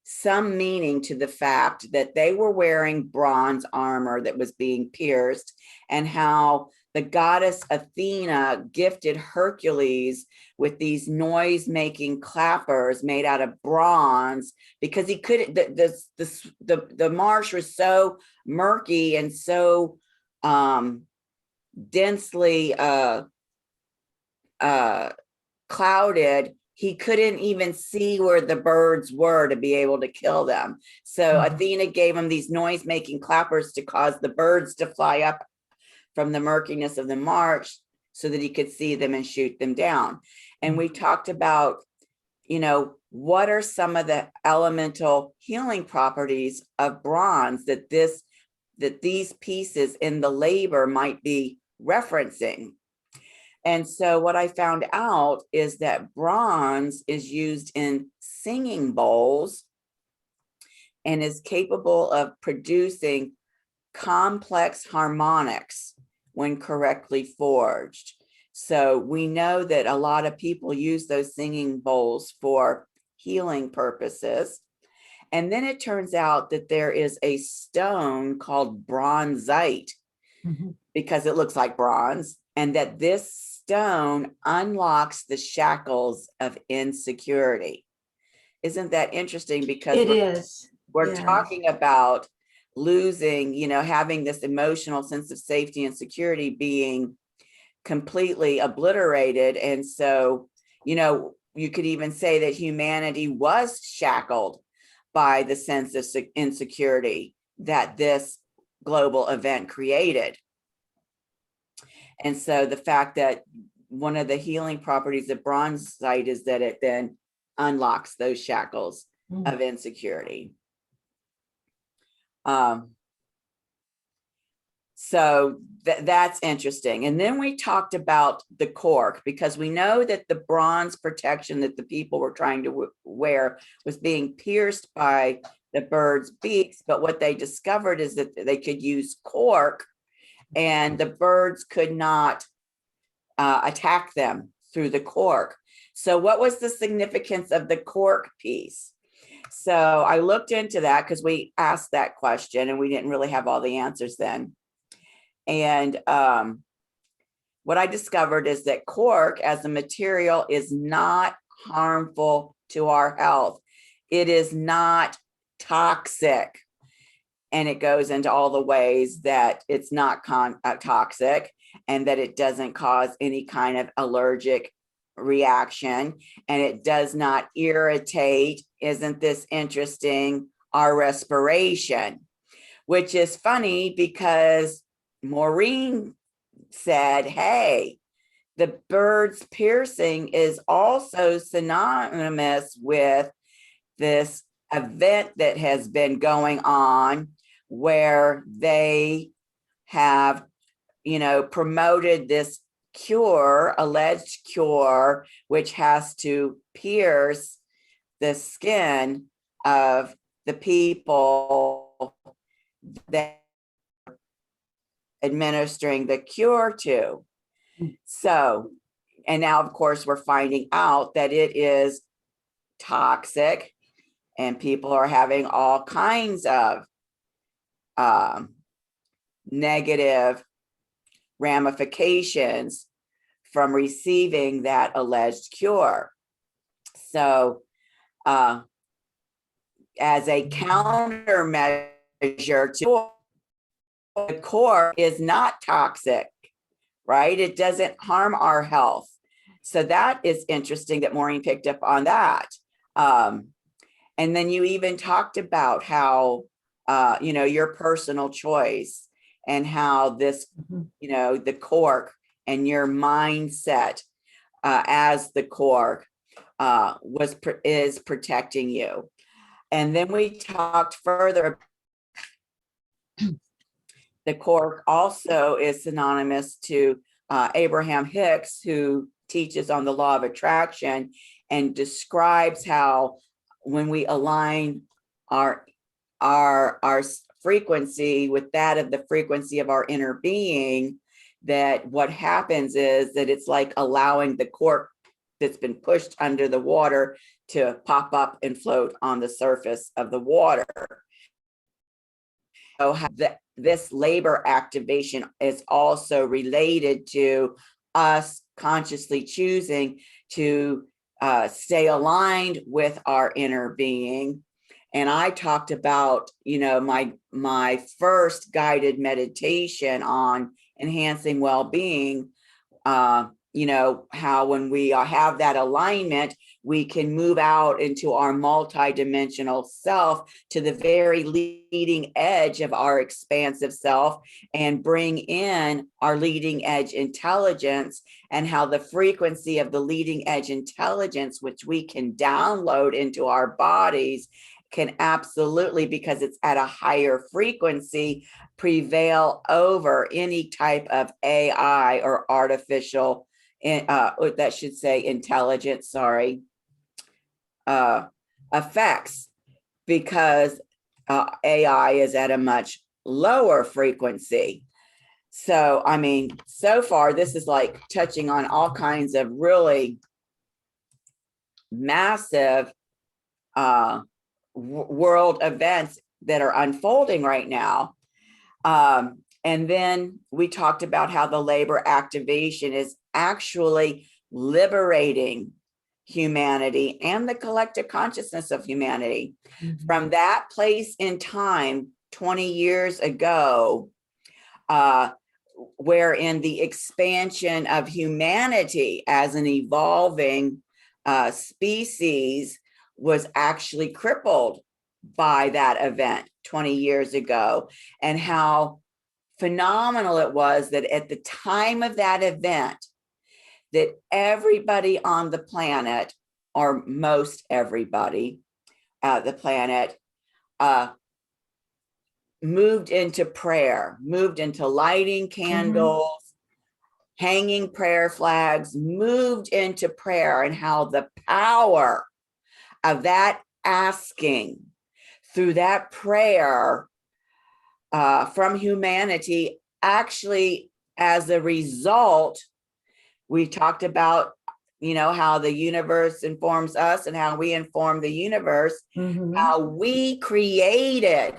some meaning to the fact that they were wearing bronze armor that was being pierced, and how the goddess Athena gifted Hercules with these noise-making clappers made out of bronze, because he couldn't, the marsh was so murky and so densely clouded, he couldn't even see where the birds were to be able to kill them. So Athena gave him these noise-making clappers to cause the birds to fly up from the murkiness of the marsh so that he could see them and shoot them down. And we talked about, what are some of the elemental healing properties of bronze that these pieces in the labor might be referencing. And so what I found out is that bronze is used in singing bowls and is capable of producing complex harmonics when correctly forged. So we know that a lot of people use those singing bowls for healing purposes. And then it turns out that there is a stone called bronzite, because it looks like bronze, and that this stone unlocks the shackles of insecurity. Isn't that interesting? Because we're talking about losing, having this emotional sense of safety and security being completely obliterated. And so, you could even say that humanity was shackled by the sense of insecurity that this global event created. And so the fact that one of the healing properties of bronzite is that it then unlocks those shackles of insecurity. So that's interesting. And then we talked about the cork, because we know that the bronze protection that the people were trying to wear was being pierced by the birds' beaks. But what they discovered is that they could use cork, and the birds could not attack them through the cork. So what was the significance of the cork piece? So I looked into that, because we asked that question and we didn't really have all the answers then. And what I discovered is that cork as a material is not harmful to our health. It is not toxic. And it goes into all the ways that it's not toxic, and that it doesn't cause any kind of allergic reaction, and it does not irritate, isn't this interesting, our respiration, which is funny because Maureen said, hey, the bird's piercing is also synonymous with this event that has been going on, where they have, promoted this cure, alleged cure, which has to pierce the skin of the people that administering the cure to. So, and now of course we're finding out that it is toxic, and people are having all kinds of negative ramifications from receiving that alleged cure. So as a countermeasure to the cork is not toxic, right? It doesn't harm our health. So that is interesting that Maureen picked up on that. And then you even talked about how, your personal choice, and how this, the cork and your mindset as the cork is protecting you. And then we talked further. The cork also is synonymous to Abraham Hicks, who teaches on the law of attraction and describes how when we align our frequency with that of the frequency of our inner being, that what happens is that it's like allowing the cork that's been pushed under the water to pop up and float on the surface of the water. So this labor activation is also related to us consciously choosing to stay aligned with our inner being. And I talked about, my first guided meditation on enhancing well-being, how when we have that alignment, we can move out into our multidimensional self to the very leading edge of our expansive self and bring in our leading edge intelligence, and how the frequency of the leading edge intelligence, which we can download into our bodies, can absolutely, because it's at a higher frequency, prevail over any type of AI or artificial, that should say intelligence, sorry, effects, because AI is at a much lower frequency. So, I mean, so far, this is like touching on all kinds of really massive world events that are unfolding right now. And then we talked about how the labor activation is actually liberating humanity and the collective consciousness of humanity from that place in time 20 years ago, wherein the expansion of humanity as an evolving species was actually crippled by that event 20 years ago, and how phenomenal it was that at the time of that event, that everybody on the planet, or most everybody the planet, moved into prayer, moved into lighting candles, hanging prayer flags, moved into prayer, and how the power of that asking through that prayer from humanity, actually, as a result, we talked about, how the universe informs us and how we inform the universe, how we created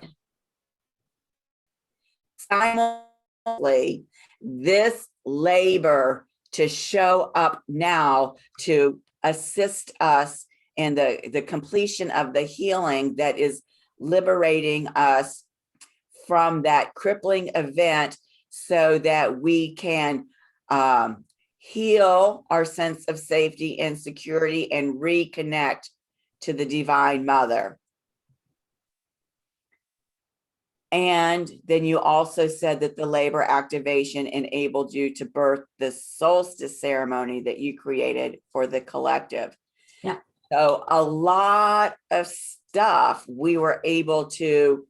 simultaneously this labor to show up now to assist us in the completion of the healing that is liberating us from that crippling event, so that we can heal our sense of safety and security and reconnect to the Divine Mother. And then you also said that the labor activation enabled you to birth the solstice ceremony that you created for the collective. Yeah. So a lot of stuff we were able to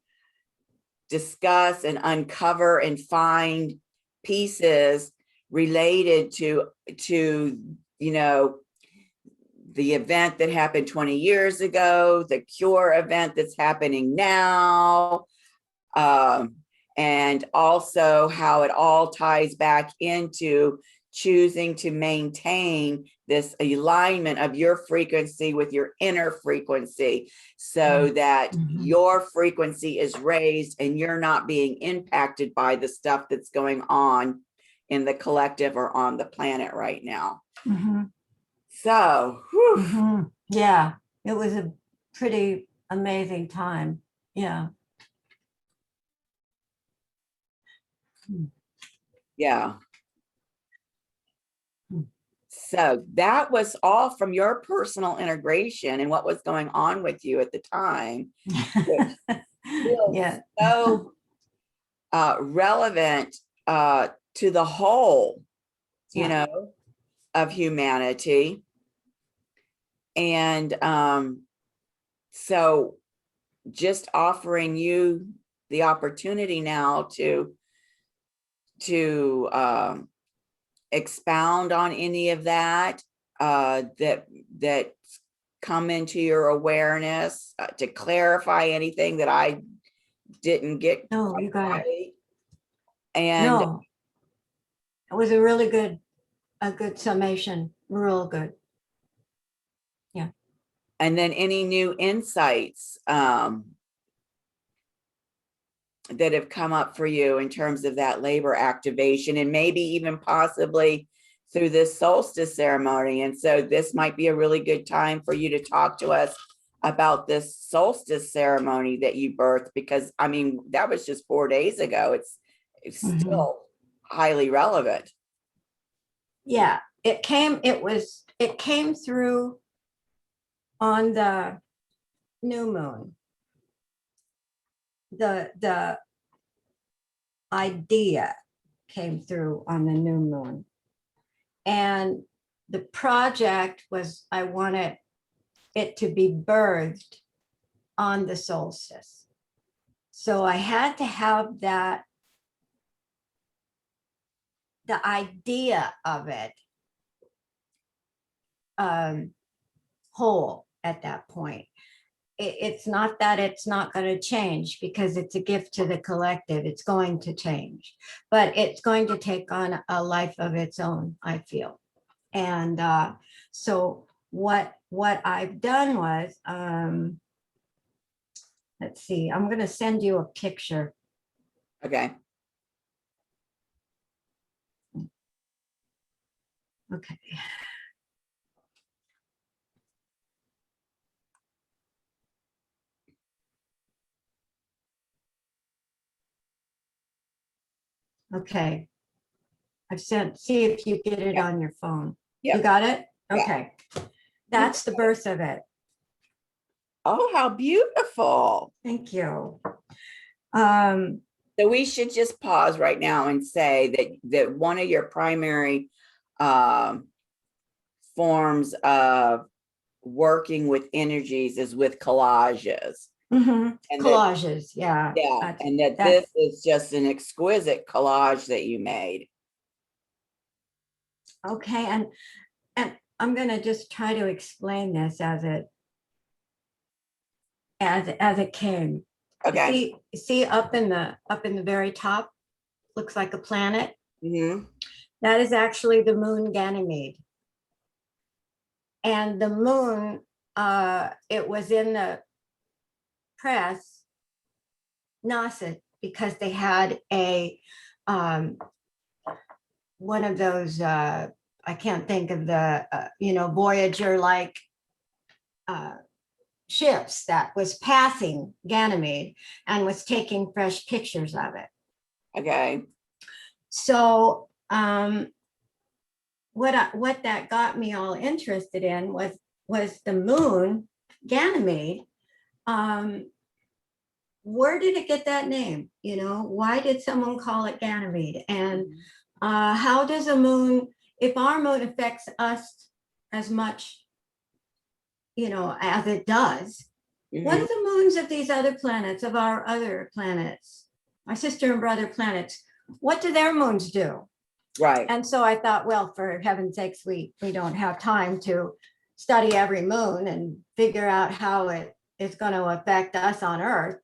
discuss and uncover and find pieces related to the event that happened 20 years ago, the cure event that's happening now, and also how it all ties back into choosing to maintain this alignment of your frequency with your inner frequency, so that your frequency is raised and you're not being impacted by the stuff that's going on in the collective or on the planet right now. So, yeah, it was a pretty amazing time. Yeah. Yeah. So that was all from your personal integration and what was going on with you at the time. Yeah. So relevant to the whole, of humanity. And so just offering you the opportunity now to expound on any of that that come into your awareness, to clarify anything that I didn't get No, you got it. right. And No, it was a really good, summation. Real good. Yeah. and then any new insights that have come up for you in terms of that labor activation, and maybe even possibly through this solstice ceremony. And so this might be a really good time for you to talk to us about this solstice ceremony that you birthed, because I mean, that was just 4 days ago. It's still highly relevant. Yeah, it came through on the new moon. The idea came through on the new moon. And the project was, I wanted it to be birthed on the solstice. So I had to have that, the idea of it whole at that point. It's not that it's not going to change, because it's a gift to the collective. It's going to change, but it's going to take on a life of its own, I feel. And so what I've done was, let's see, I'm going to send you a picture. Okay. Okay. Okay. I've sent, see if you get it on your phone. Yep. You got it? Yeah. Okay. That's the birth of it. Oh, how beautiful. Thank you. So we should just pause right now and say that one of your primary forms of working with energies is with collages. And collages, yeah. And that this is just an exquisite collage that you made. Okay, and I'm going to just try to explain this as it came. Okay. See up in the very top, looks like a planet. That is actually the moon Ganymede. And the moon, it was in the press, NASA, because they had a one of those, I can't think of the, Voyager like ships that was passing Ganymede and was taking fresh pictures of it. Okay. So what that got me all interested in was the moon Ganymede. Where did it get that name? Why did someone call it Ganymede? And how does a moon, if our moon affects us as much, as it does, what are the moons of these other planets, of our other planets, our sister and brother planets? What do their moons do? Right. And so I thought, well, for heaven's sakes, we don't have time to study every moon and figure out how it is going to affect us on Earth.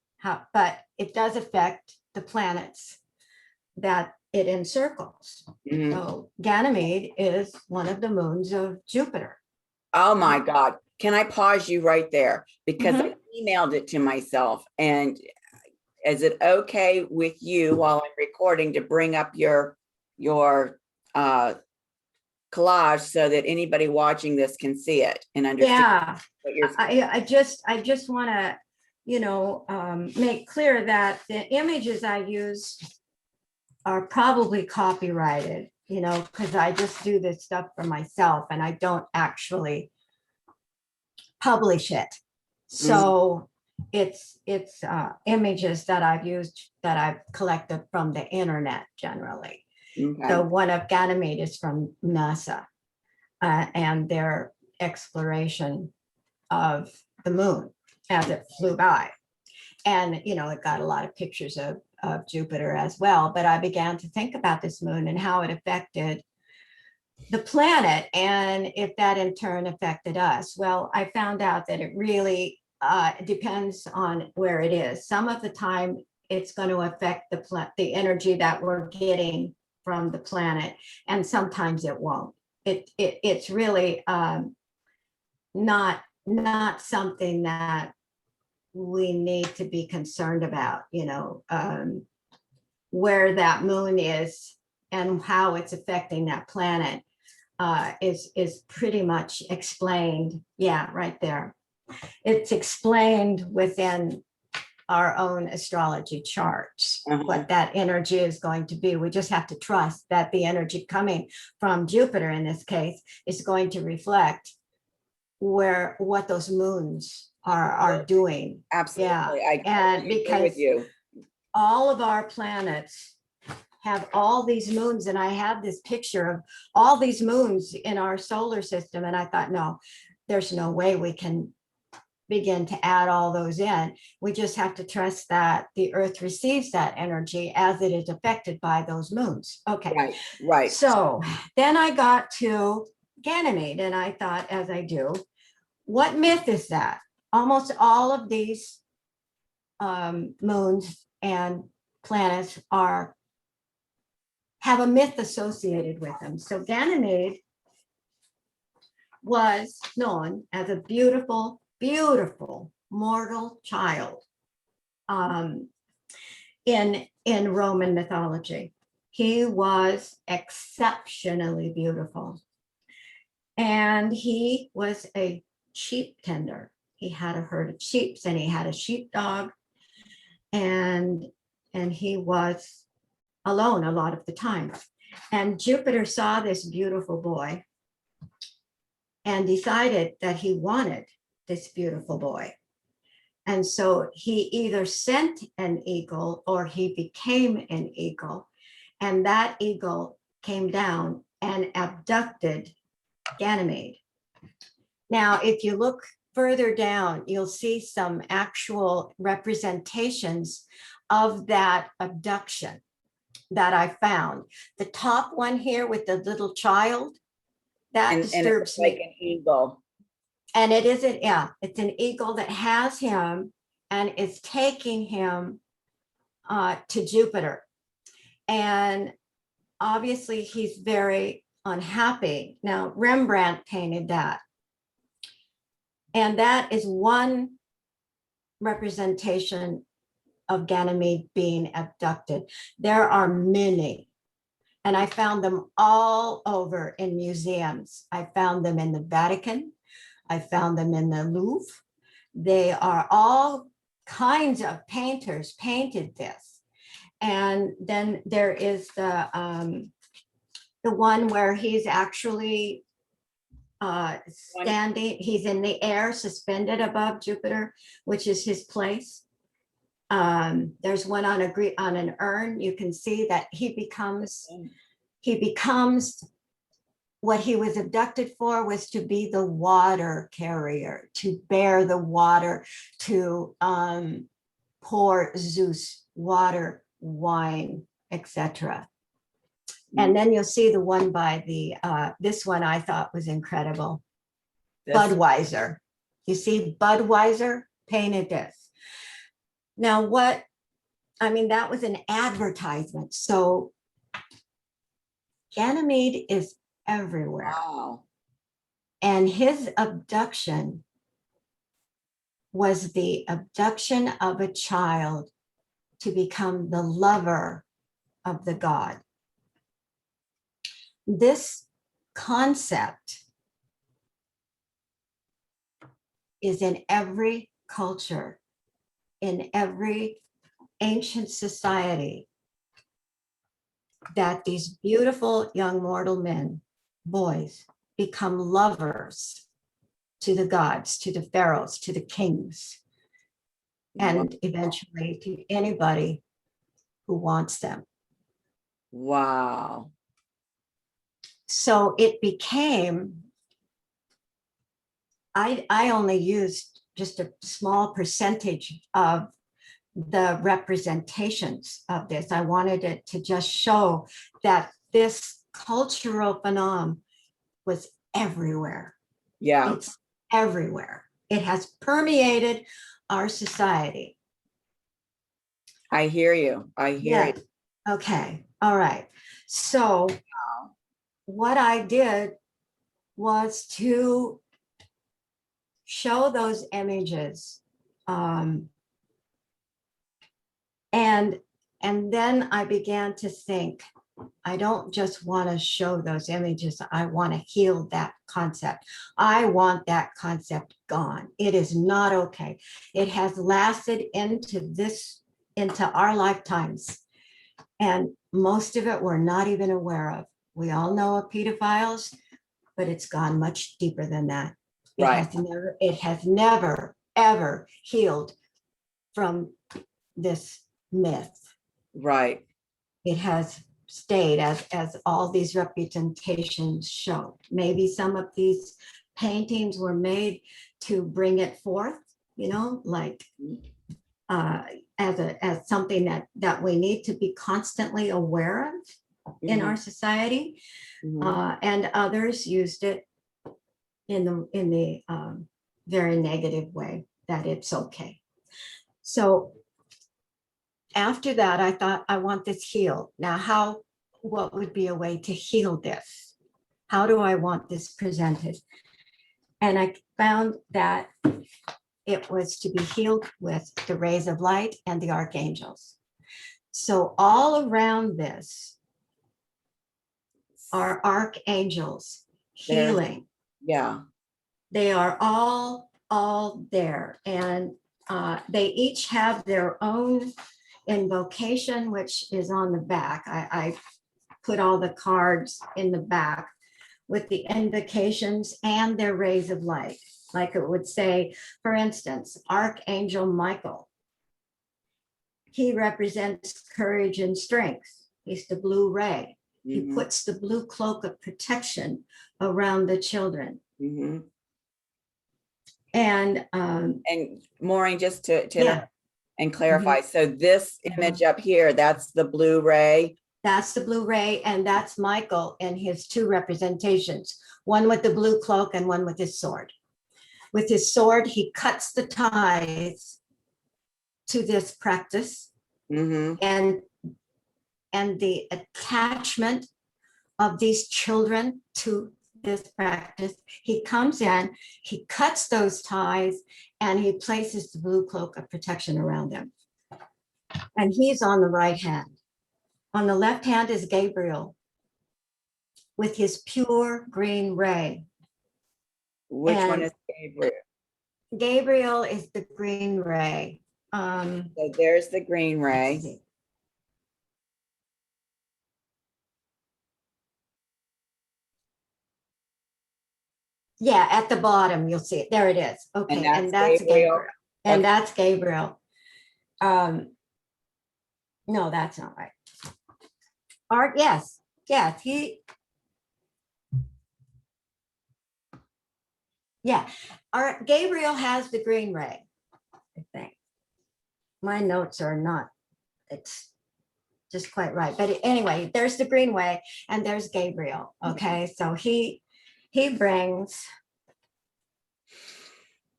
But it does affect the planets that it encircles. So Ganymede is one of the moons of Jupiter. Oh my God. Can I pause you right there? Because I emailed it to myself. And is it okay with you while I'm recording to bring up your collage so that anybody watching this can see it and understand what you're saying? I just want to, make clear that the images I use are probably copyrighted, because I just do this stuff for myself and I don't actually publish it. So it's images that I've used, that I've collected from the internet generally. So one of Ganymede is from NASA and their exploration of the moon as it flew by. And, it got a lot of pictures of Jupiter as well. But I began to think about this moon and how it affected the planet, and if that in turn affected us. Well, I found out that it really depends on where it is. Some of the time it's going to affect the energy that we're getting from the planet, and sometimes it won't. It's really not something that we need to be concerned about, where that moon is and how it's affecting that planet is pretty much explained. Yeah, right there. It's explained within our own astrology charts, what that energy is going to be. We just have to trust that the energy coming from Jupiter in this case is going to reflect what those moons are doing. Absolutely. Yeah. And because with you. all of our planets have all these moons, and I have this picture of all these moons in our solar system, and I thought, no, there's no way we can begin to add all those in. We just have to trust that the Earth receives that energy as it is affected by those moons. Okay. Right. So then I got to Ganymede, and I thought, as I do, what myth is that? Almost all of these moons and planets have a myth associated with them. So Ganymede was known as a beautiful, beautiful mortal child in Roman mythology. He was exceptionally beautiful, and he was a sheep tender. He had a herd of sheep, and he had a sheepdog, and he was alone a lot of the time. And Jupiter saw this beautiful boy and decided that he wanted this beautiful boy. And so he either sent an eagle or he became an eagle. And that eagle came down and abducted Ganymede. Now, if you look further down, you'll see some actual representations of that abduction that I found. The top one here with the little child, that disturbs me. Like an eagle. And it isn't, yeah, it's an eagle that has him and is taking him to Jupiter. And obviously he's very unhappy. Now, Rembrandt painted that. And that is one representation of Ganymede being abducted. There are many, and I found them all over in museums. I found them in the Vatican. I found them in the Louvre. They are all kinds of painters painted this. And then there is the one where he's actually standing, he's in the air, suspended above Jupiter, which is his place. There's one on an urn. You can see that he becomes what he was abducted for, was to be the water carrier, to bear the water, to pour Zeus water, wine, etc. And then you'll see the one by the, this one I thought was incredible. Budweiser. You see Budweiser painted this. Now that was an advertisement. So Ganymede is everywhere. Wow. And his abduction was the abduction of a child to become the lover of the god. This concept is in every culture, in every ancient society, that these beautiful young mortal men, boys, become lovers to the gods, to the pharaohs, to the kings, and eventually to anybody who wants them. Wow. So it became, I only used just a small percentage of the representations of this. I wanted it to just show that this cultural phenomenon was everywhere. Yeah. It's everywhere. It has permeated our society. I hear you. I hear Yeah. Okay. All right. So what I did was to show those images. And then I began to think, I don't just want to show those images. I want to heal that concept. I want that concept gone. It is not okay. It has lasted into our lifetimes. And most of it we're not even aware of. We all know of pedophiles, but it's gone much deeper than that. Right. It has never, ever healed from this myth. Right. It has stayed as all these representations show. Maybe some of these paintings were made to bring it forth, like as something that we need to be constantly aware of in our society. And others used it in the very negative way, that it's okay. So after that, I thought, I want this healed. Now, what would be a way to heal this? How do I want this presented? And I found that it was to be healed with the rays of light and the archangels. So all around this are archangels healing. Yeah. They are all there. And they each have their own invocation, which is on the back. I put all the cards in the back with the invocations and their rays of light. Like it would say, for instance, Archangel Michael. He represents courage and strength. He's the blue ray. He puts the blue cloak of protection around the children. And Maureen, just to and clarify. So this image up here, that's the blue ray. That's the blue ray, and that's Michael and his two representations, one with the blue cloak and one with his sword. With his sword, he cuts the ties to this practice and the attachment of these children to this practice. He comes in, he cuts those ties, and he places the blue cloak of protection around them. And he's on the right hand. On the left hand is Gabriel with his pure green ray. Which one is Gabriel? Gabriel is the green ray. So there's the green ray. Yeah, at the bottom, you'll see it. There it is. Okay, and that's Gabriel. And that's Gabriel. No, that's not right. Art, yes, Gabriel has the green ray, I think. My notes are not, it's just quite right. But anyway, there's the green ray and there's Gabriel. Okay, so he brings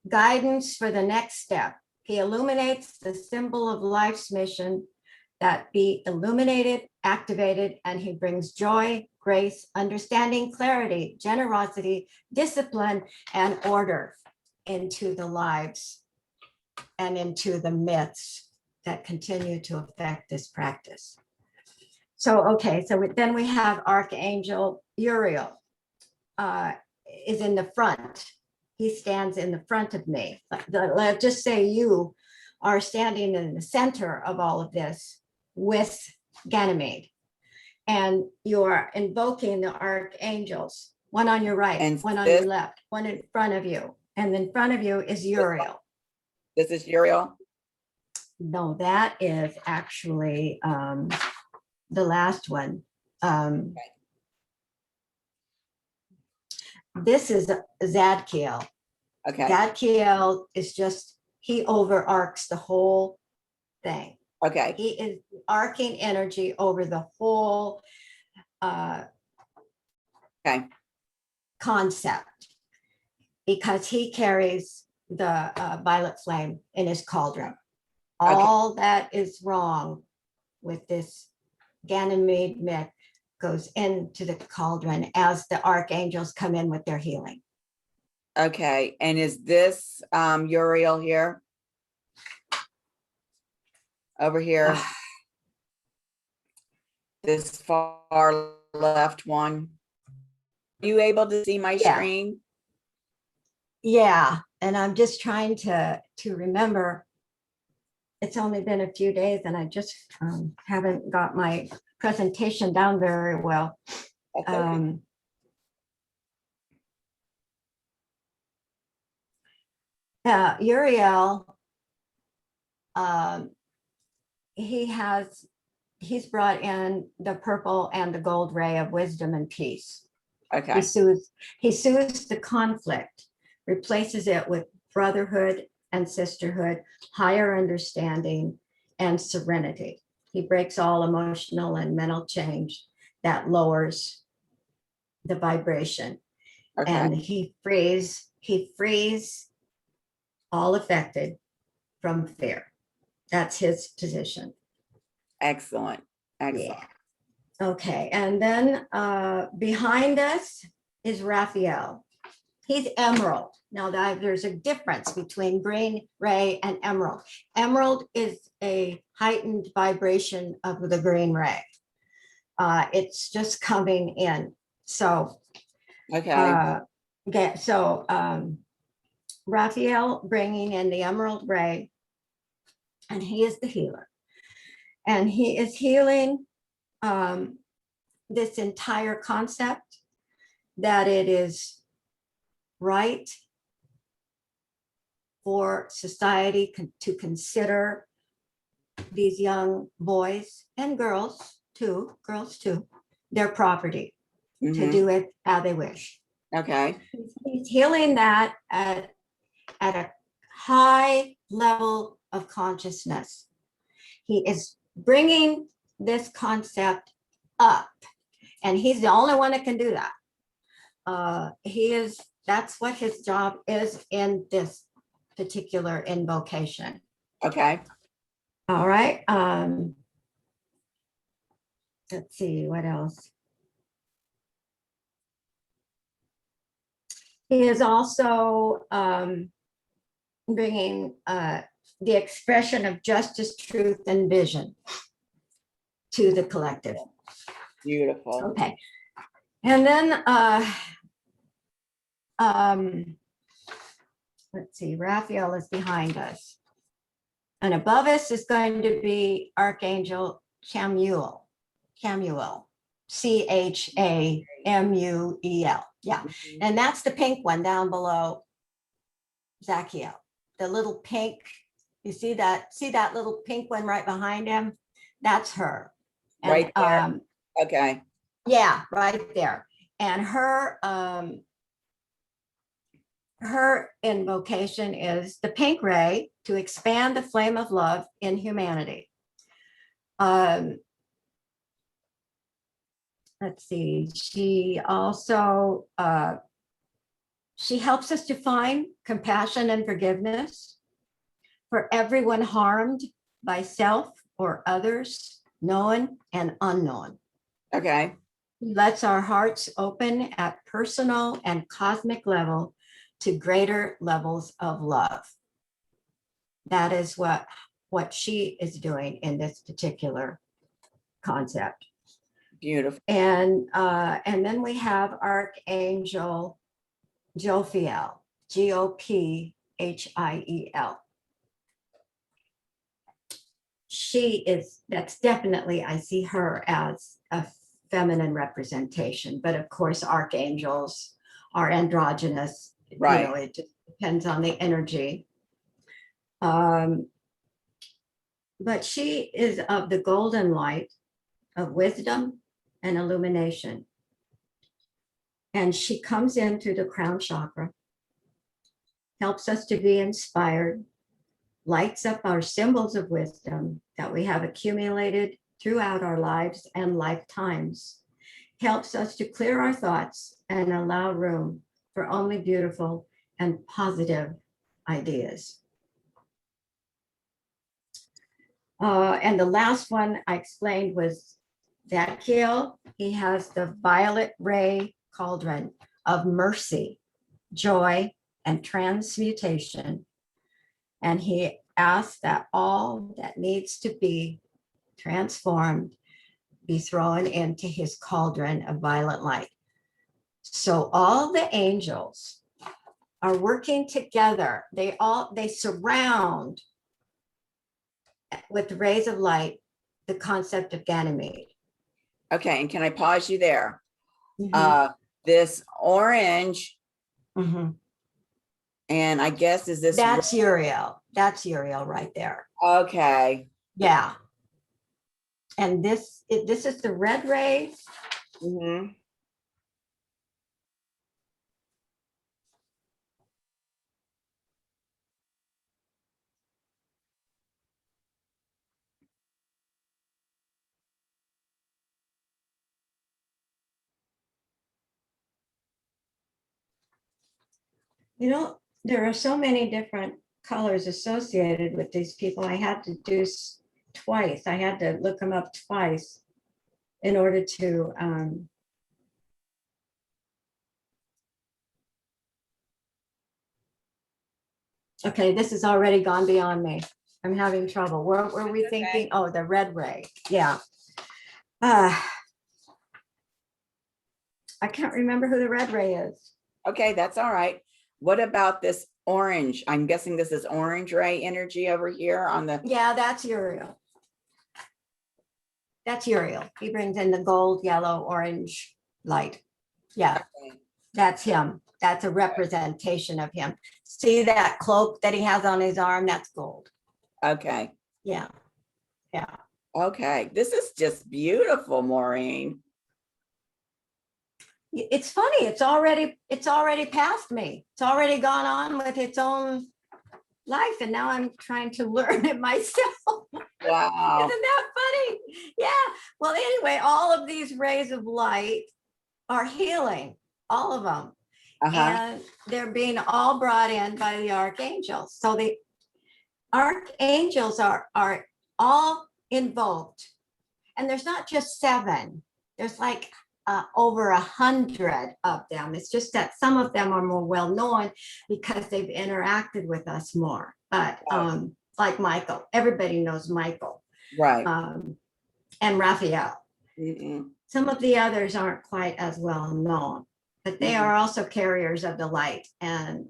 guidance for the next step. He illuminates the symbol of life's mission that be illuminated, activated, and he brings joy, grace, understanding, clarity, generosity, discipline, and order into the lives and into the myths that continue to affect this practice. So, okay, so then we have Archangel Uriel is in the front. He stands in the front of me. Let's just say you are standing in the center of all of this with Ganymede, and you are invoking the archangels, one on your right, and one on your left, one in front of you, and in front of you is Uriel. This is Uriel? No, that is actually the last one. This is Zadkiel. Okay. Zadkiel is just, he overarcs the whole thing. Okay. He is arcing energy over the whole concept, because he carries the violet flame in his cauldron All that is wrong with this Ganymede myth goes into the cauldron as the archangels come in with their healing. Okay, and is this Uriel here? Over here? This far left one? Are you able to see my Yeah. screen? Yeah, and I'm just trying to remember. It's only been a few days and I just haven't got my presentation down very well. That's okay. Uriel, he's brought in the purple and the gold ray of wisdom and peace. Okay. He soothes the conflict, replaces it with brotherhood and sisterhood, higher understanding, and serenity. He breaks all emotional and mental change that lowers the vibration. Okay. And he frees all affected from fear. That's his position. Excellent. Excellent. Yeah. Okay, and then behind us is Raphael. He's emerald. Now there's a difference between green ray and emerald. Emerald is a heightened vibration of the green ray. It's just coming in. So, Okay. Raphael bringing in the emerald ray, and he is the healer. And he is healing this entire concept that it is right for society to consider these young boys and girls too, their property, to do it how they wish. Okay. He's healing that at a high level of consciousness. He is bringing this concept up, and he's the only one that can do that. That's what his job is in this particular invocation. Okay. All right. Let's see what else. He is also bringing the expression of justice, truth, and vision to the collective. Beautiful. Okay. And then let's see, Raphael is behind us. And above us is going to be Archangel Campbell. Chamuel. Yeah. And that's the pink one down below Zachiel. The little pink, you see that little pink one right behind him? That's her. And, right there. Okay. Yeah, right there. And her invocation is the pink ray to expand the flame of love in humanity. Let's see, she also, she helps us to find compassion and forgiveness for everyone harmed by self or others, known and unknown. Okay. He lets our hearts open at personal and cosmic level to greater levels of love. That is what she is doing in this particular concept. Beautiful. And then we have Archangel Jophiel, Gophiel. That's definitely, I see her as a feminine representation, but of course, archangels are androgynous. Right. You know, it just depends on the energy. But she is of the golden light of wisdom and illumination. And she comes in through the crown chakra, helps us to be inspired, lights up our symbols of wisdom that we have accumulated throughout our lives and lifetimes, helps us to clear our thoughts and allow room for only beautiful and positive ideas. And the last one I explained was Vakiel. He has the violet ray cauldron of mercy, joy, and transmutation. And he asks that all that needs to be transformed be thrown into his cauldron of violet light. So all the angels are working together. They surround with the rays of light the concept of Ganymede. Okay, and can I pause you there? Mhm. This orange, Mhm. and I guess is this That's Uriel. That's Uriel right there. okay? Yeah. And this is the red ray. Mhm. You know, there are so many different colors associated with these people. I had to do twice. I had to look them up twice in order to okay, this has already gone beyond me. I'm having trouble. What were we thinking? Oh, the red ray. Yeah. I can't remember who the red ray is. Okay, that's all right. What about this orange? I'm guessing this is orange ray energy over here on the. Yeah, that's Uriel. That's Uriel. He brings in the gold, yellow, orange light. Yeah, Okay. that's him. That's a representation of him. See that cloak that he has on his arm? That's gold. Okay. Yeah. Yeah. Okay. This is just beautiful, Maureen. It's funny. It's already past me. It's already gone on with its own life. And now I'm trying to learn it myself. Wow. Isn't that funny? Yeah. Well, anyway, all of these rays of light are healing, all of them. Uh-huh. And they're being all brought in by the archangels. So the archangels are all invoked. And there's not just 7. There's like over 100 of them. It's just that some of them are more well known because they've interacted with us more. But like Michael, everybody knows Michael. Right. And Raphael. Mm-mm. Some of the others aren't quite as well known, but they are also carriers of the light and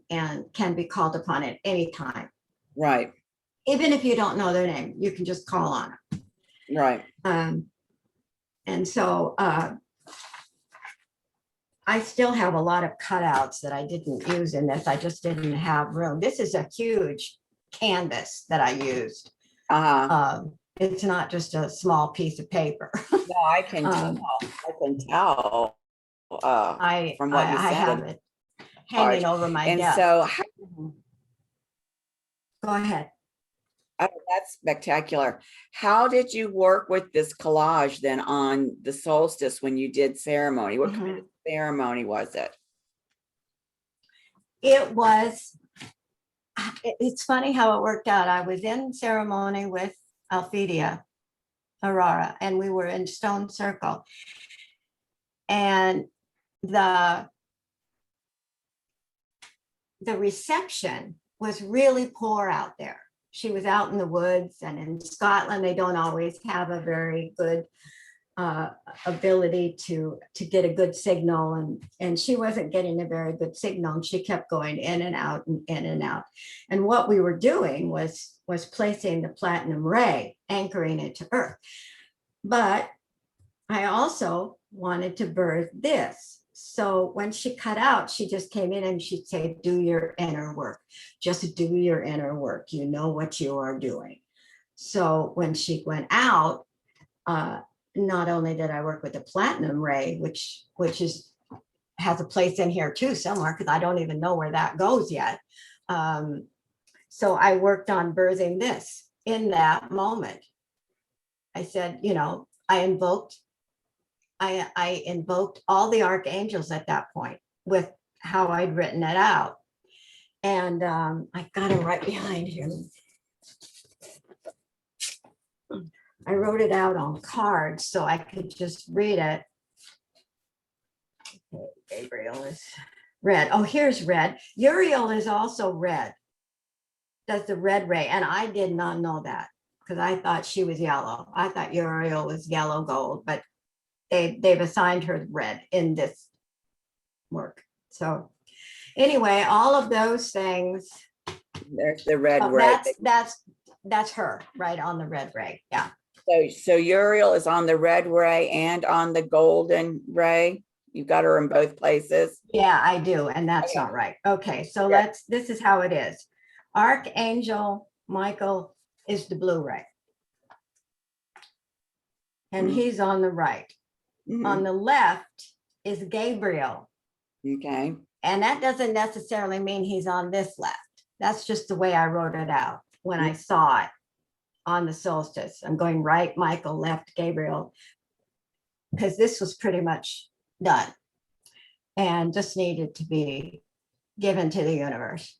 can be called upon at any time. Right. Even if you don't know their name, you can just call on them. Right. And so I still have a lot of cutouts that I didn't use in this. I just didn't have room. This is a huge canvas that I used. It's not just a small piece of paper. No, I can tell. I can tell from what you said. I have it hanging over my and desk. So go ahead. Oh, that's spectacular. How did you work with this collage then on the solstice when you did ceremony? What kind of ceremony was it? It was, it's funny how it worked out. I was in ceremony with Alphedia Aurora, and we were in Stone Circle. And the reception was really poor out there. She was out in the woods, and in Scotland, they don't always have a very good ability to get a good signal, and she wasn't getting a very good signal, and she kept going in and out and in and out. And what we were doing was placing the platinum ray, anchoring it to Earth. But I also wanted to birth this. So when she cut out, she just came in and she'd say, do your inner work. Just do your inner work. You know what you are doing. So when she went out, not only did I work with the platinum ray, which has a place in here too somewhere, because I don't even know where that goes yet. So I worked on birthing this in that moment. I said, I invoked all the archangels at that point with how I'd written it out. And I got him right behind here. I wrote it out on cards so I could just read it. Okay, Gabriel is red. Oh, here's red. Uriel is also red. Does the red ray. And I did not know that because I thought she was yellow. I thought Uriel was yellow gold, but they've assigned her red in this work. So anyway, all of those things. There's the red ray. That's her right on the red ray. Yeah. So Uriel is on the red ray and on the golden ray. You got her in both places. Yeah, I do. And that's not right. Okay. So this is how it is. Archangel Michael is the blue ray. And he's on the right. On the left is Gabriel. Okay. And that doesn't necessarily mean he's on this left. That's just the way I wrote it out when I saw it on the solstice. I'm going right, Michael, left, Gabriel, because this was pretty much done and just needed to be given to the universe.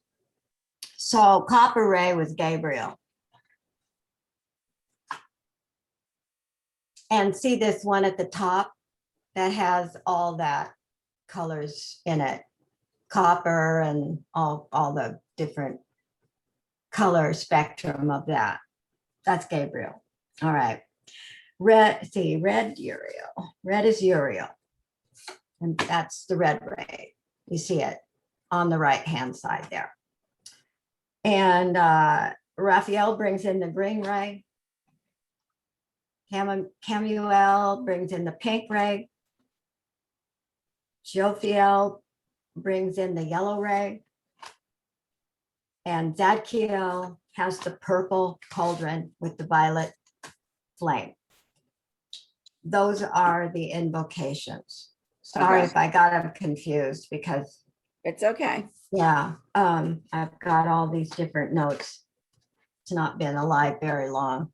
So copper ray was Gabriel. And see this one at the top that has all that colors in it, copper and all the different color spectrum of that. That's Gabriel. All right. Red Uriel. Red is Uriel. And that's the red ray. You see it on the right-hand side there. And Raphael brings in the green ray. Camuel brings in the pink ray. Jophiel brings in the yellow ray. And Zadkiel has the purple cauldron with the violet flame. Those are the invocations. Sorry if I got them confused because it's okay. Yeah, I've got all these different notes. It's not been alive very long.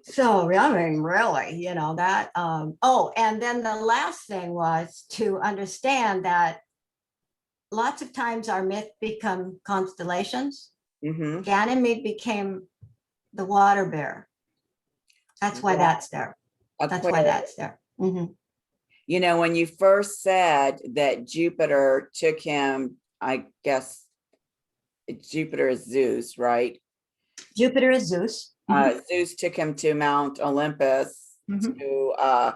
So I mean, really, you know, that, oh, and then the last thing was to understand that lots of times our myth become constellations. Ganymede became the water bear. That's why that's there. That's why that's there. You know, when you first said that Jupiter took him, I guess Jupiter is Zeus, right? Jupiter is Zeus. Zeus took him to Mount Olympus to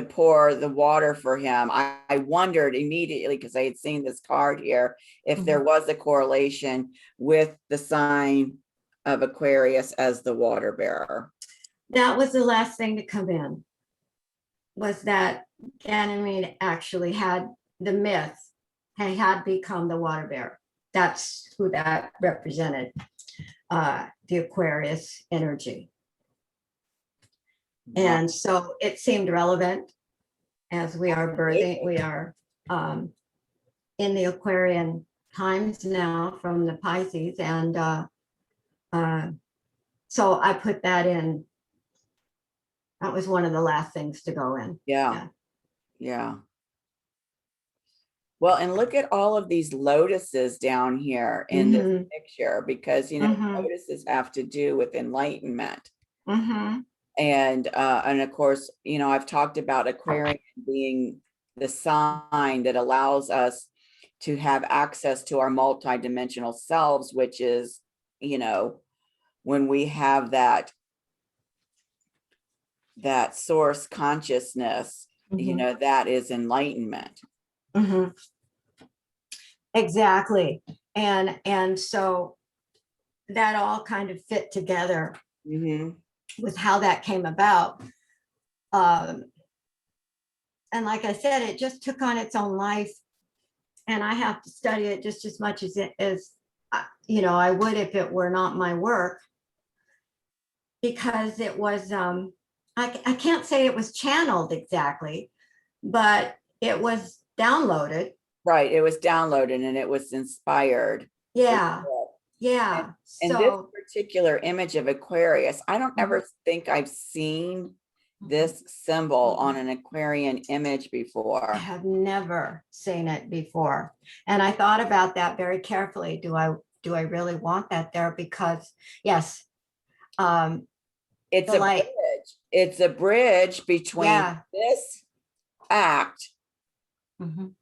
pour the water for him. I wondered immediately, because I had seen this card here, if there was a correlation with the sign of Aquarius as the water bearer. That was the last thing to come in, was that Ganymede actually had the myth, had become the water bearer. That's who that represented, the Aquarius energy. And so it seemed relevant as we are birthing, we are in the Aquarian times now from the Pisces. And so I put that in. That was one of the last things to go in. Yeah. Well, and look at all of these lotuses down here in this picture, because, you know, lotuses have to do with enlightenment. And of course, you know, I've talked about Aquarian being the sign that allows us to have access to our multidimensional selves, which is, you know, when we have that source consciousness, you know, that is enlightenment. Exactly. And so that all kind of fit together with how that came about. And like I said, it just took on its own life, and I have to study it just as much as you know, I would if it were not my work, because it was, I can't say it was channeled exactly, but it was downloaded. Right. It was downloaded and it was inspired. Yeah. And this particular image of Aquarius, I don't ever think I've seen this symbol on an Aquarian image before. I have never seen it before. And I thought about that very carefully. Do I really want that there? Because yes, It's the a light. bridge. It's a bridge between Yeah. this act Mhm.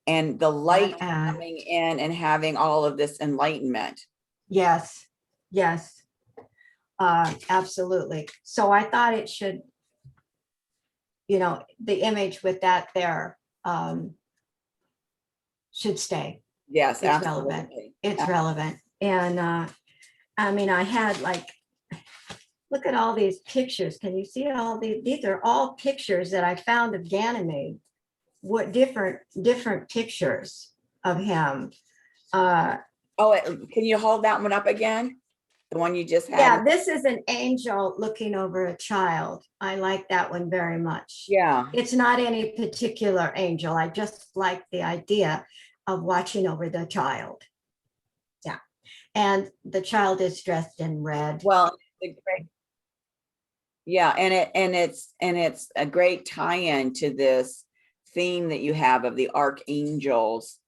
and the light act. coming in and having all of this enlightenment. Yes, yes, absolutely. So I thought it should, the image with that there should stay. Yes, It's relevant. absolutely. It's relevant. And I mean, I had like, look at all these pictures. Can you see all these? These are all pictures that I found of Ganymede. What different pictures of him. Oh, can you hold that one up again? The one you just had? Yeah, this is an angel looking over a child. I like that one very much. Yeah. It's not any particular angel. I just like the idea of watching over the child. Yeah. And the child is dressed in red. Well, yeah, and it's a great tie-in to this theme that you have of the archangels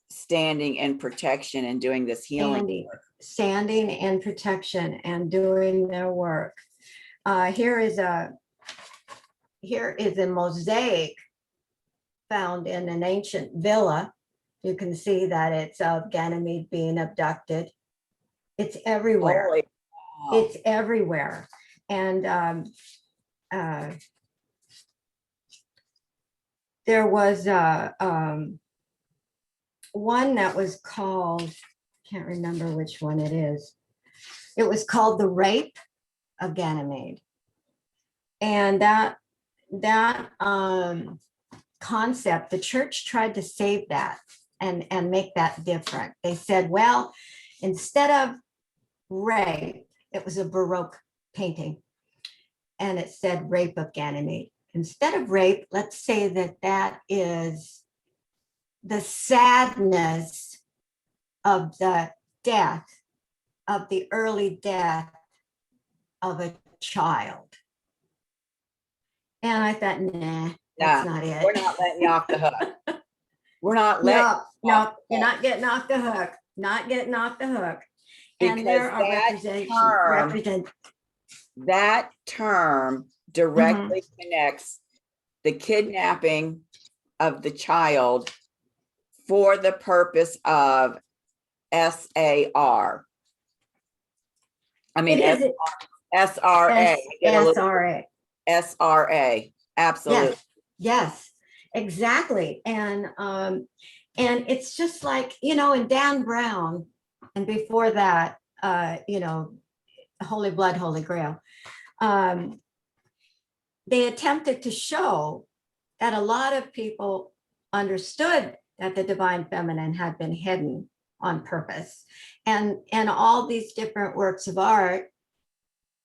standing in protection and doing this healing. Standing in protection and doing their work. Here is a mosaic found in an ancient villa. You can see that it's of Ganymede being abducted. It's everywhere. Holy wow. It's everywhere. And there was one that was called, can't remember which one it is. It was called The Rape of Ganymede. And that concept, the church tried to save that and make that different. They said, well, instead of rape, it was a Baroque painting, and it said Rape of Ganymede. Instead of rape, let's say that is the sadness of the death, of the early death of a child. And I thought, nah, that's not it. We're not letting you off the hook. We're not letting no, you're not getting off the hook. Not getting off the hook. And because there are that term directly connects the kidnapping of the child for the purpose of SAR. I mean, SRA. SRA. Absolutely. Yes, exactly. And it's just like, and Dan Brown, and before that, Holy Blood, Holy Grail, they attempted to show that a lot of people understood that the divine feminine had been hidden on purpose. And all these different works of art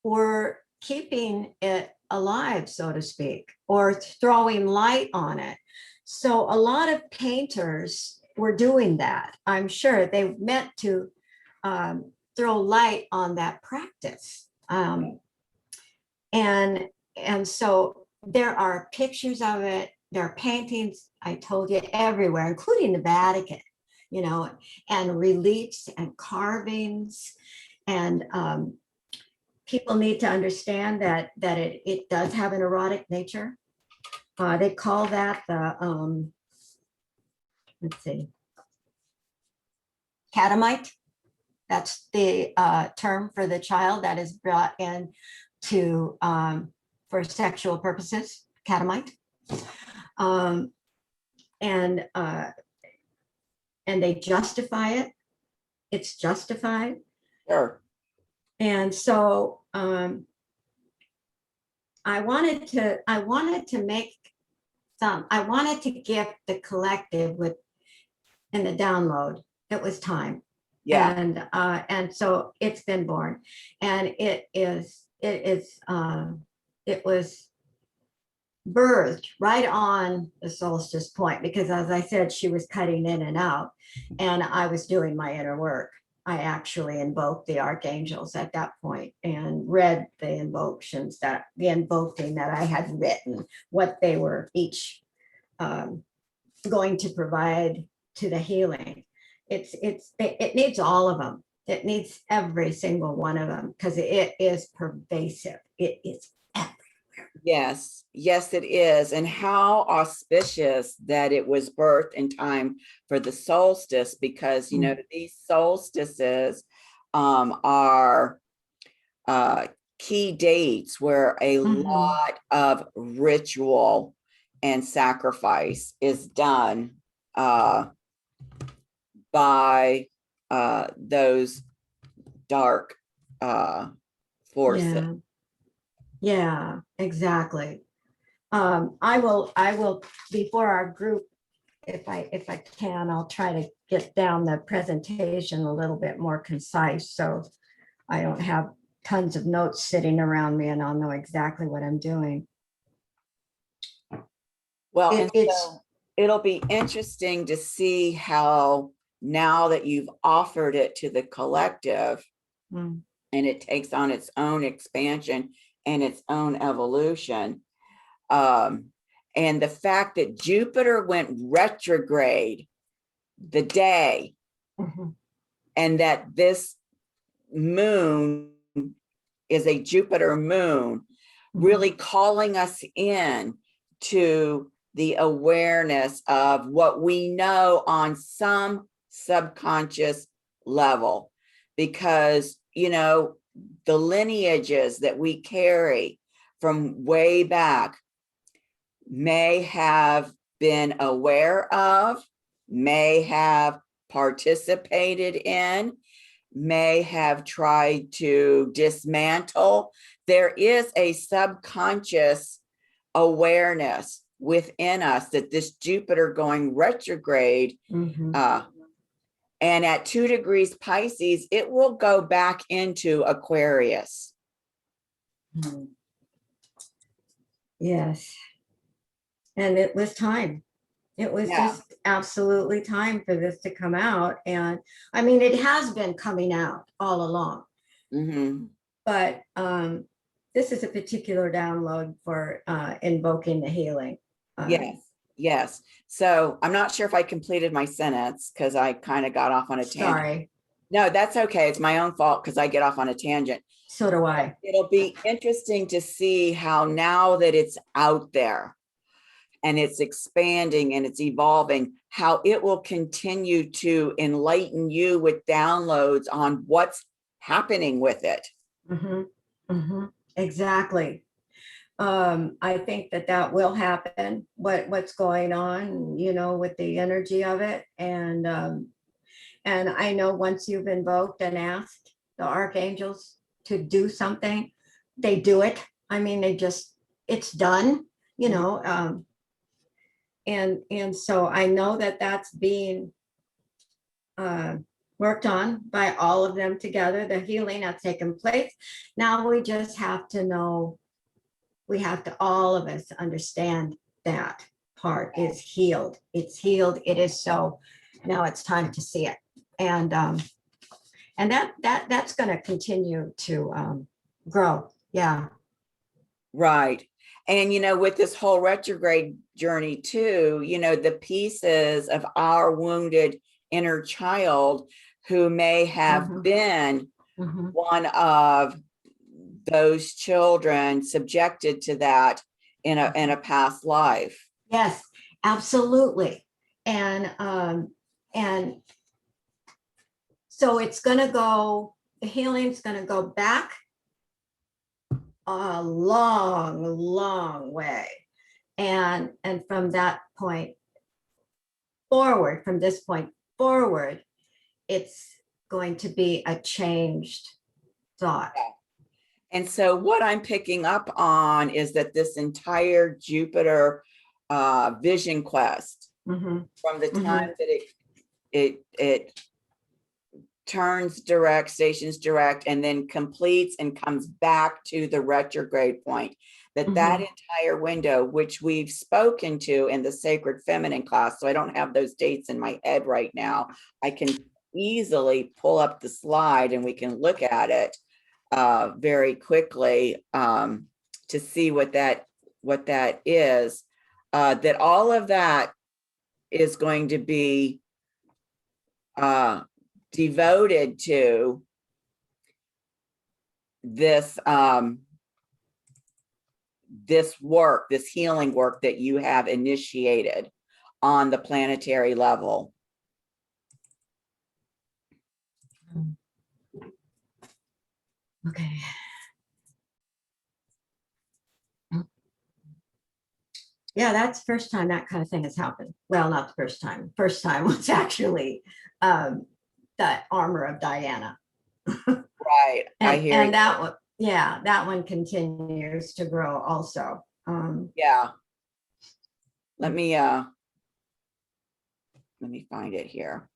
were keeping it alive, so to speak, or throwing light on it. So a lot of painters were doing that. I'm sure they meant to throw light on that practice. And so there are pictures of it, there are paintings, I told you, everywhere, including the Vatican, and reliefs and carvings. And people need to understand that it does have an erotic nature. They call that the, let's see, catamite. That's the term for the child that is brought in to for sexual purposes, catamite. And they justify it. It's justified. Sure. And so I wanted to gift the collective with in the download. It was time. Yeah. And so it's been born, and it was birthed right on the solstice point, because as I said, she was cutting in and out, and I was doing my inner work. I actually invoked the archangels at that point and read the invoking that I had written, what they were each going to provide to the healing. It needs all of them. It needs every single one of them because it is pervasive. It is everywhere. Yes, yes, it is. And how auspicious that it was birthed in time for the solstice, because, you know, these solstices are key dates where a lot of ritual and sacrifice is done by those dark forces. Yeah, exactly. I will before our group, if I can, I'll try to get down the presentation a little bit more concise, so I don't have tons of notes sitting around me and I'll know exactly what I'm doing. Well, and so it'll be interesting to see how, now that you've offered it to the collective and it takes on its own expansion and its own evolution. And the fact that Jupiter went retrograde the day, and that this moon is a Jupiter moon, really calling us in to the awareness of what we know on some subconscious level, because, you know, the lineages that we carry from way back may have been aware of, may have participated in, may have tried to dismantle. There is a subconscious awareness within us that this Jupiter going retrograde, and at 2 degrees Pisces, it will go back into Aquarius. Yes. And it was time. It was just absolutely time for this to come out. And I mean, it has been coming out all along. But this is a particular download for invoking the healing. Yes. So I'm not sure if I completed my sentence because I kind of got off on a tangent. Sorry. No, that's okay. It's my own fault because I get off on a tangent. So do I. It'll be interesting to see how, now that it's out there and it's expanding and it's evolving, how it will continue to enlighten you with downloads on what's happening with it. Exactly. I think that will happen, what's going on, you know, with the energy of it. And I know once you've invoked and asked the archangels to do something, they do it. I mean, it's done, you know. And so I know that that's being worked on by all of them together. The healing has taken place. Now we just have to know, we have to, all of us, understand that part is healed. It's healed. It is so. Now it's time to see it. And that's going to continue to grow. Yeah. Right. And, you know, with this whole retrograde journey too, you know, the pieces of our wounded inner child who may have been one of those children subjected to that in a past life. Yes, absolutely. And so it's going to go, the healing's going to go back a long way. And from that point forward, from this point forward, it's going to be a changed thought. And so what I'm picking up on is that this entire Jupiter vision quest, from the time that it turns direct, stations direct, and then completes and comes back to the retrograde point, that entire window, which we've spoken to in the Sacred Feminine class, so I don't have those dates in my head right now. I can easily pull up the slide and we can look at it very quickly to see what that is. That all of that is going to be devoted to this this work, this healing work that you have initiated on the planetary level. Okay. Yeah, that's the first time that kind of thing has happened. Well, not the first time. First time was actually the armor of Diana. Right. I hear And you. that one, yeah, that one continues to grow also. Yeah. Let me find it here.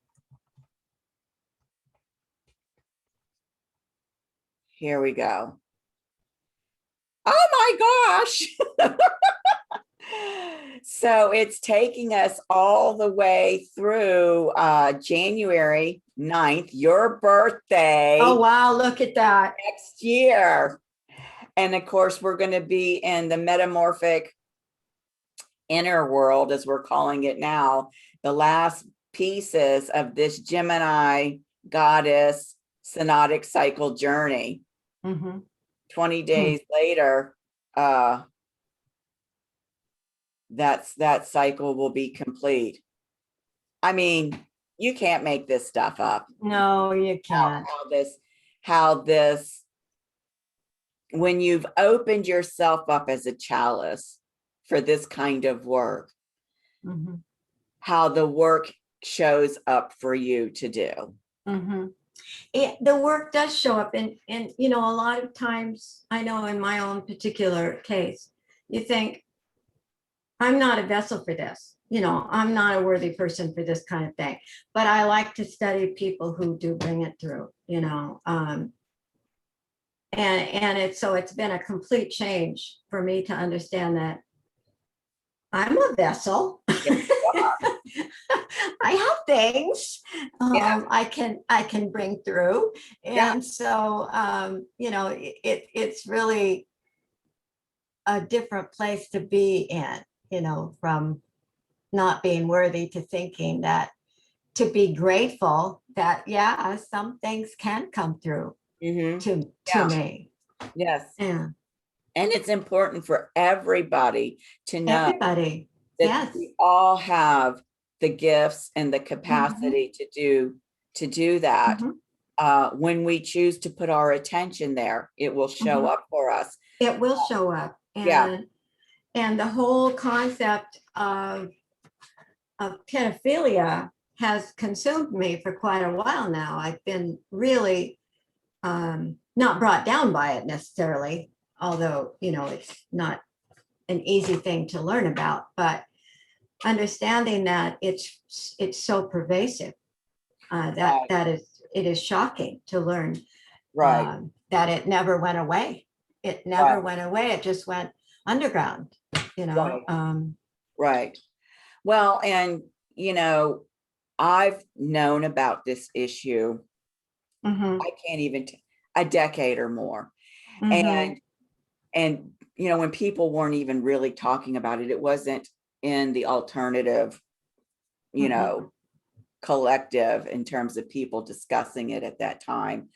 Here we go. Oh my gosh. So it's taking us all the way through January 9th, your birthday. Oh, wow, look at that. Next year. And of course, we're going to be in the metamorphic inner world, as we're calling it now, the last pieces of this Gemini goddess synodic cycle journey. 20 days later, that cycle will be complete. I mean, you can't make this stuff up. No, you can't. How this, when you've opened yourself up as a chalice for this kind of work, how the work shows up for you to do. The work does show up, and you know, a lot of times, I know in my own particular case, you think, I'm not a vessel for this, you know, I'm not a worthy person for this kind of thing, but I like to study people who do bring it through, you know, and it's been a complete change for me to understand that I'm a vessel. I have things I can bring through, and so you know, it's really a different place to be in, you know, from not being worthy to thinking that, to be grateful that some things can come through to me. Yes. Yeah. And it's important for everybody to know that we all have the gifts and the capacity to do that. When we choose to put our attention there, it will show up for us. It will show up. And the whole concept of pedophilia has consumed me for quite a while now. I've been really not brought down by it necessarily, although, you know, it's not an easy thing to learn about, but understanding that it's so pervasive it is shocking to learn that it never went away. It never went away. It just went underground, you know. Right. Well, and you know, I've known about this issue, I can't even a decade or more. And you know, when people weren't even really talking about it, it wasn't in the alternative, you know, collective in terms of people discussing it at that time.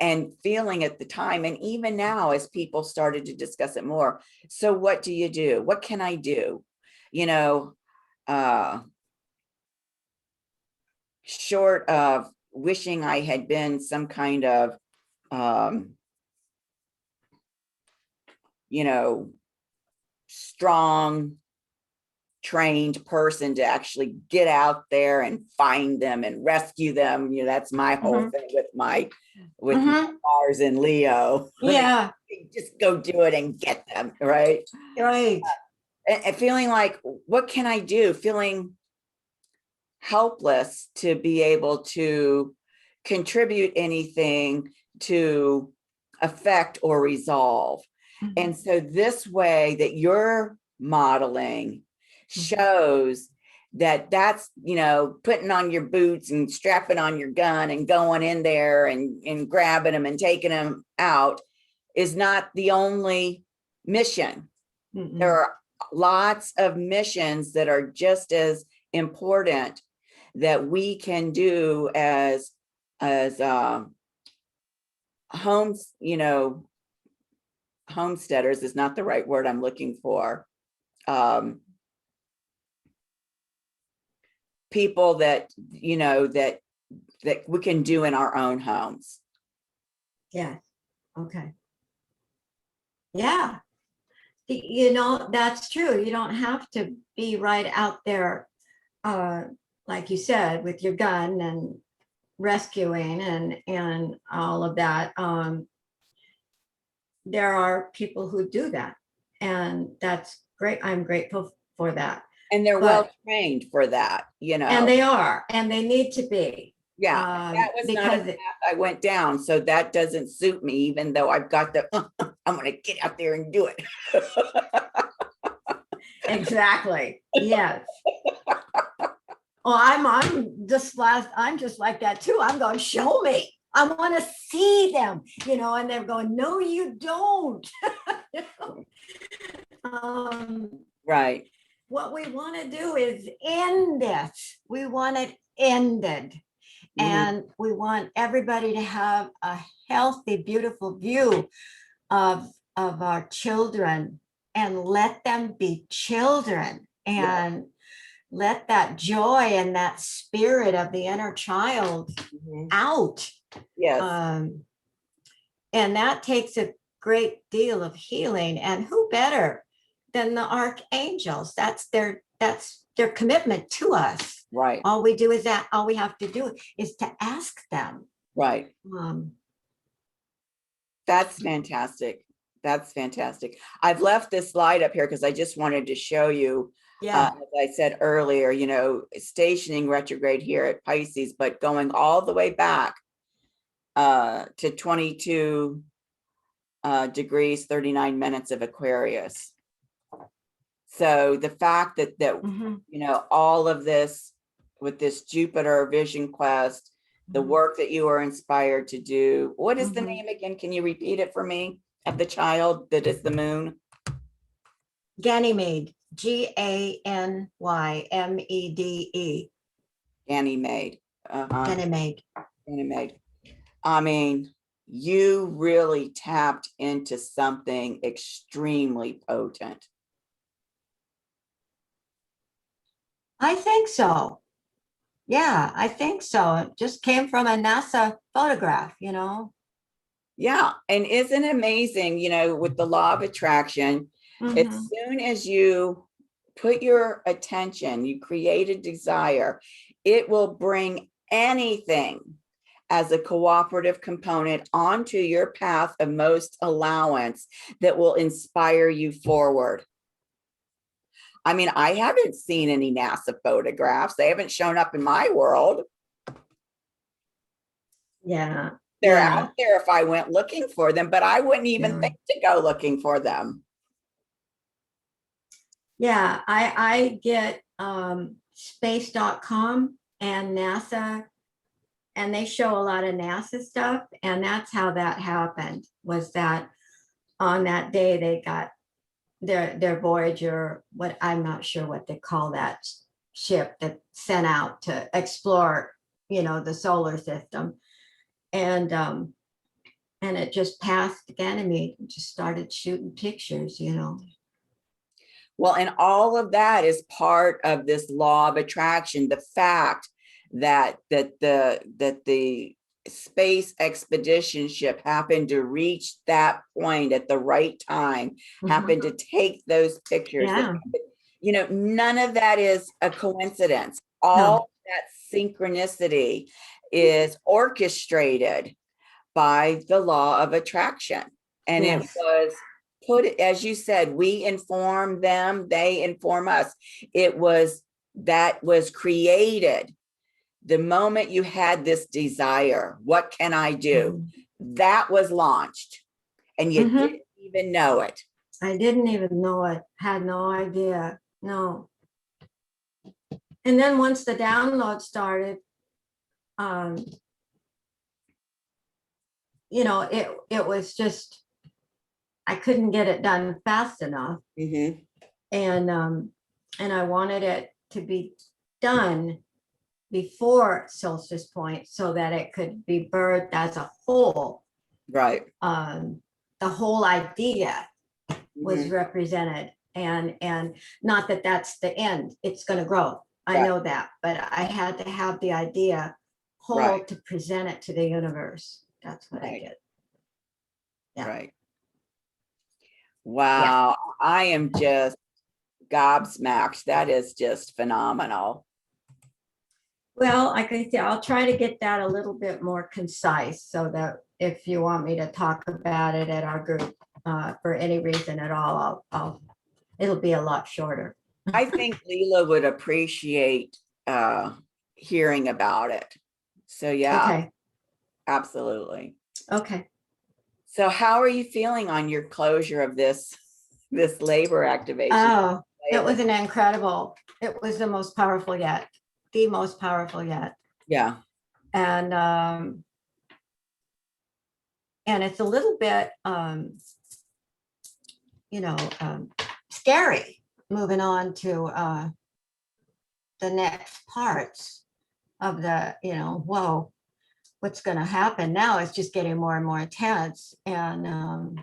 And feeling at the time, and even now as people started to discuss it more. So what do you do? What can I do? You know, short of wishing I had been some kind of, you know, strong, trained person to actually get out there and find them and rescue them. You know, that's my whole thing with my Mars and Leo. Yeah. Just go do it and get them, right? Right. And feeling like, what can I do? Feeling helpless to be able to contribute anything to affect or resolve. And so this way that you're modeling shows that that's, you know, putting on your boots and strapping on your gun and going in there and grabbing them and taking them out is not the only mission. There are lots of missions that are just as important that we can do as as homes, homesteaders is not the right word I'm looking for. People that, that we can do in our own homes. Yeah. Okay. Yeah. That's true. You don't have to be right out there, like you said, with your gun and rescuing and all of that. There are people who do that, and that's great. I'm grateful for that. And they're well trained for that, And they are, and they need to be. Yeah, that was not a because path I went down, so that doesn't suit me, even though I've got the, I'm gonna get out there and do it. exactly. Yes. Oh, I'm just like that too. I'm going, show me. I want to see them, and they're going, no, you don't. Right. What we want to do is end this. We want it ended. Mhm. And we want everybody to have a healthy, beautiful view of our children, and let them be children, and let that joy and that spirit of the inner child out. Yes. And that takes a great deal of healing. And who better than the archangels? That's their commitment to us. Right. All we have to do is to ask them. Right. That's fantastic. That's fantastic. I've left this slide up here because I just wanted to show you, as I said earlier, stationing retrograde here at Pisces, but going all the way back to 22 degrees, 39 minutes of Aquarius. So the fact that all of this with this Jupiter vision quest, the work that you are inspired to do. What is the name again? Can you repeat it for me? Of the child that is the moon? Ganymede. Ganymede. Ganymede. Ganymede. Ganymede. I mean, you really tapped into something extremely potent. I think so. Yeah, I think so. It just came from a NASA photograph, Yeah. And isn't it amazing, with the law of attraction, as soon as you put your attention, you create a desire, it will bring anything as a cooperative component onto your path of most allowance that will inspire you forward. I mean, I haven't seen any NASA photographs. They haven't shown up in my world. Yeah. They're out there if I went looking for them, but I wouldn't even think to go looking for them. Yeah, I get space.com and NASA, and they show a lot of NASA stuff. And that's how that happened, was that on that day they got their Voyager, what I'm not sure what they call that ship that sent out to explore, the solar system. And it just passed Ganymede and just started shooting pictures, Well, and all of that is part of this law of attraction. The fact that the space expedition ship happened to reach that point at the right time, happened to take those pictures. None of that is a coincidence. All that synchronicity is orchestrated by the law of attraction. And it was put, as you said, we inform them, they inform us. That was created the moment you had this desire. What can I do? That was launched, and you didn't even know it. I didn't even know it. Had no idea. No. And then once the download started, it was just, I couldn't get it done fast enough. And I wanted it to be done before solstice point so that it could be birthed as a whole. Right. The whole idea was Mhm. represented, and not that that's the end. It's going to grow. I Right. know that, but I had to have the idea whole Right. to present it to the universe. That's what I Right. did. Yeah. Right. Wow. I am just gobsmacked. That is just phenomenal. Well, like I said, I'll try to get that a little bit more concise so that if you want me to talk about it at our group for any reason at all, it'll be a lot shorter. I think Leela would appreciate hearing about it. So yeah, Okay. absolutely. Okay. So how are you feeling on your closure of this labor activation? Oh, it Labor. was an incredible. It was the most powerful yet. The most powerful yet. Yeah. And it's a little bit scary moving on to the next parts of the, whoa, what's going to happen now? It's just getting more and more intense. And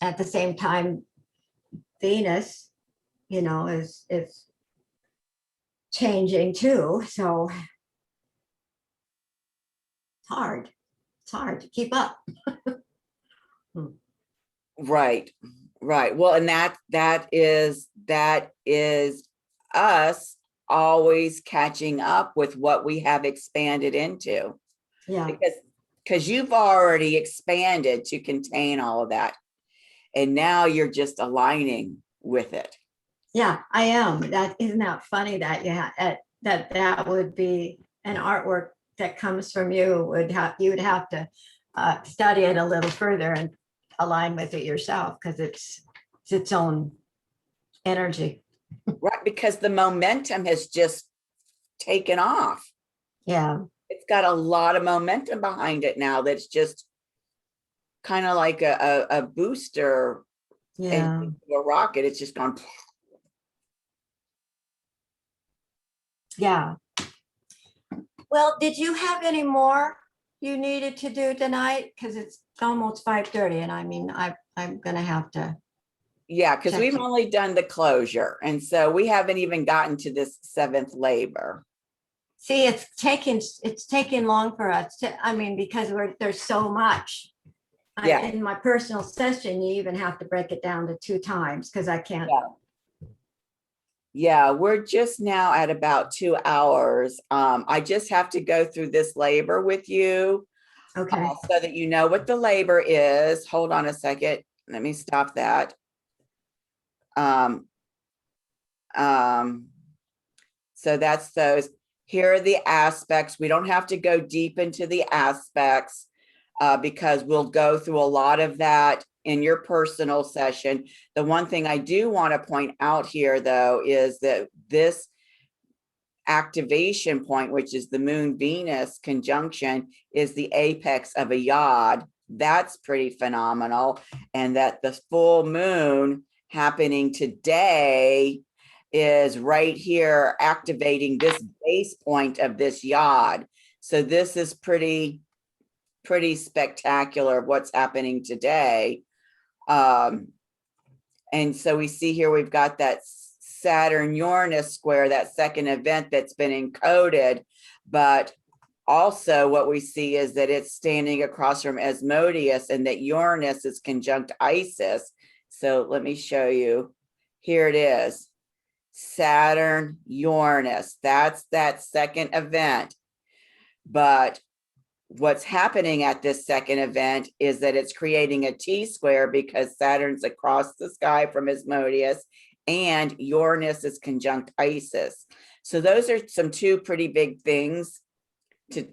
at the same time, Venus, is changing too. So it's hard. It's hard to keep up. Right. Right. Well, and that is us always catching up with what we have expanded into. Yeah. Because you've already expanded to contain all of that. And now you're just aligning with it. Yeah, I am. That isn't that funny that that would be an artwork that comes from you. You would have to study it a little further and align with it yourself because it's its own energy. Right. Because the momentum has just taken off. Yeah. It's got a lot of momentum behind it now. That's just kind of like a booster. Yeah. And a rocket. It's just gone. Yeah. Well, did you have any more you needed to do tonight? Because it's almost 5:30, and I mean, I'm gonna have to. Yeah, because we've only done the closure, and so we haven't even gotten to this 7th labor. See, it's taking long for us because there's so much. Yeah. In my personal session, you even have to break it down to 2 times because I can't. Yeah, we're just now at about 2 hours. I just have to go through this labor with you. Okay. So that you know what the labor is. Hold on a second. Let me stop that. So that's those. Here are the aspects. We don't have to go deep into the aspects because we'll go through a lot of that in your personal session. The one thing I do want to point out here, though, is that this activation point, which is the Moon Venus conjunction, is the apex of a yod. That's pretty phenomenal. And that the full moon happening today is right here activating this base point of this yod. So this is pretty spectacular what's happening today. And so we see here we've got that Saturn Uranus square, that second event that's been encoded, but also what we see is that it's standing across from Asmodeus and that Uranus is conjunct Isis. So let me show you. Here it is. Saturn Uranus. That's that second event. But what's happening at this second event is that it's creating a T-square because Saturn's across the sky from Asmodeus and Uranus is conjunct Isis. So those are some 2 pretty big things to,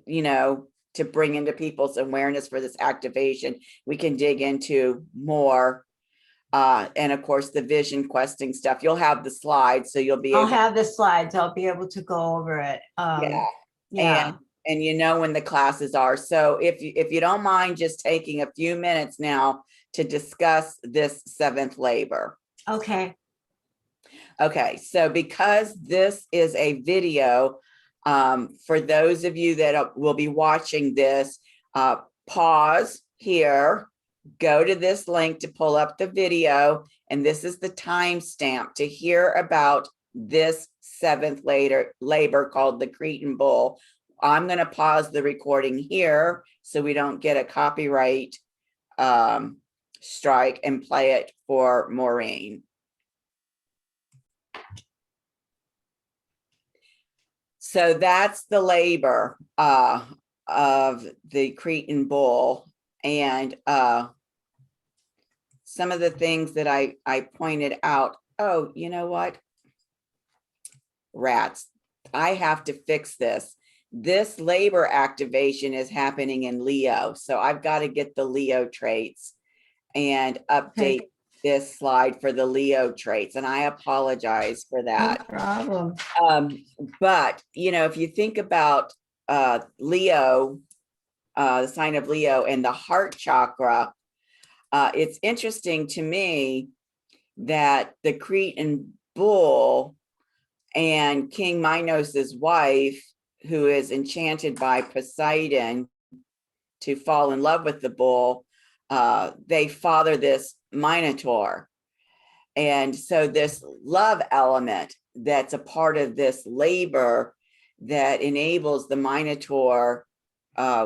to bring into people's awareness for this activation. We can dig into more. And of course, the vision questing stuff. You'll have the slides, so you'll be able. I'll have the slides. I'll be able to go over it. Yeah. And when the classes are. So if you don't mind just taking a few minutes now to discuss this 7th labor. Okay. Okay, so because this is a video, For those of you that will be watching this, pause here, go to this link to pull up the video, and this is the timestamp to hear about this seventh labor called the Cretan Bull. I'm going to pause the recording here so we don't get a copyright strike, and play it for Maureen. So that's the labor of the Cretan Bull. And some of the things that I pointed out. Oh, you know what? Rats. I have to fix this. This labor activation is happening in Leo. So I've got to get the Leo traits and update this slide for the Leo traits. And I apologize for that. No problem. But, you know, if you think about Leo, the sign of Leo and the heart chakra, it's interesting to me that the Cretan Bull and King Minos's wife, who is enchanted by Poseidon to fall in love with the bull, they father this Minotaur. And so this love element that's a part of this labor that enables the Minotaur,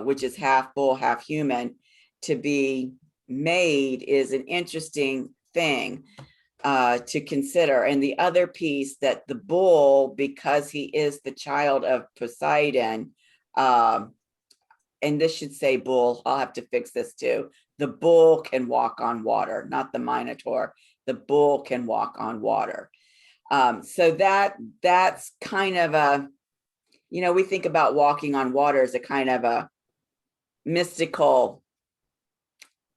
which is half bull, half human, to be made is an interesting thing to consider. And the other piece, that the bull, because he is the child of Poseidon, and this should say bull, I'll have to fix this too. The bull can walk on water, not the Minotaur. The bull can walk on water. So that's kind of a, you know, we think about walking on water as a kind of a mystical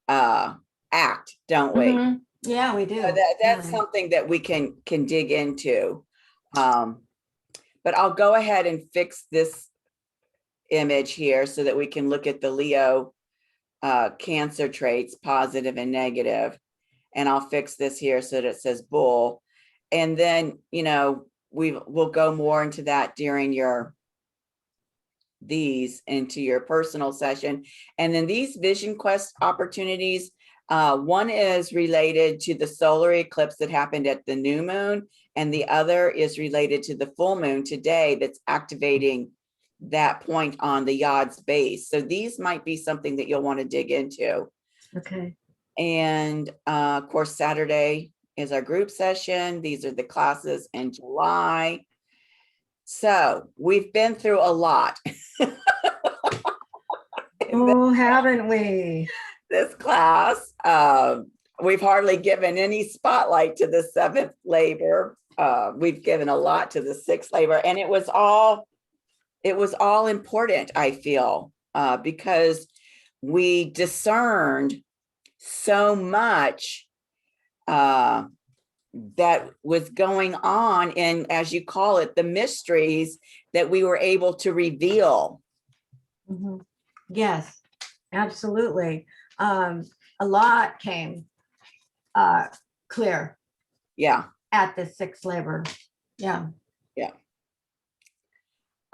act, don't we? Mm-hmm. Yeah, we do. So that's something that we can dig into. But I'll go ahead and fix this image here so that we can look at the Leo Cancer traits, positive and negative. And I'll fix this here so that it says bull. And then, you know, we'll go more into that during into your personal session. And then these Vision Quest opportunities, one is related to the solar eclipse that happened at the new moon, and the other is related to the full moon today that's activating that point on the Yod's base. So these might be something that you'll want to dig into. Okay. And of course, Saturday is our group session. These are the classes in July. So we've been through a lot. Oh, haven't we? This class, we've hardly given any spotlight to the seventh labor. We've given a lot to the sixth labor, and it was all important, I feel, because we discerned so much that was going on in, as you call it, the mysteries that we were able to reveal. Mm-hmm. Yes, absolutely. A lot came clear. Yeah. At the sixth labor. Yeah. Yeah.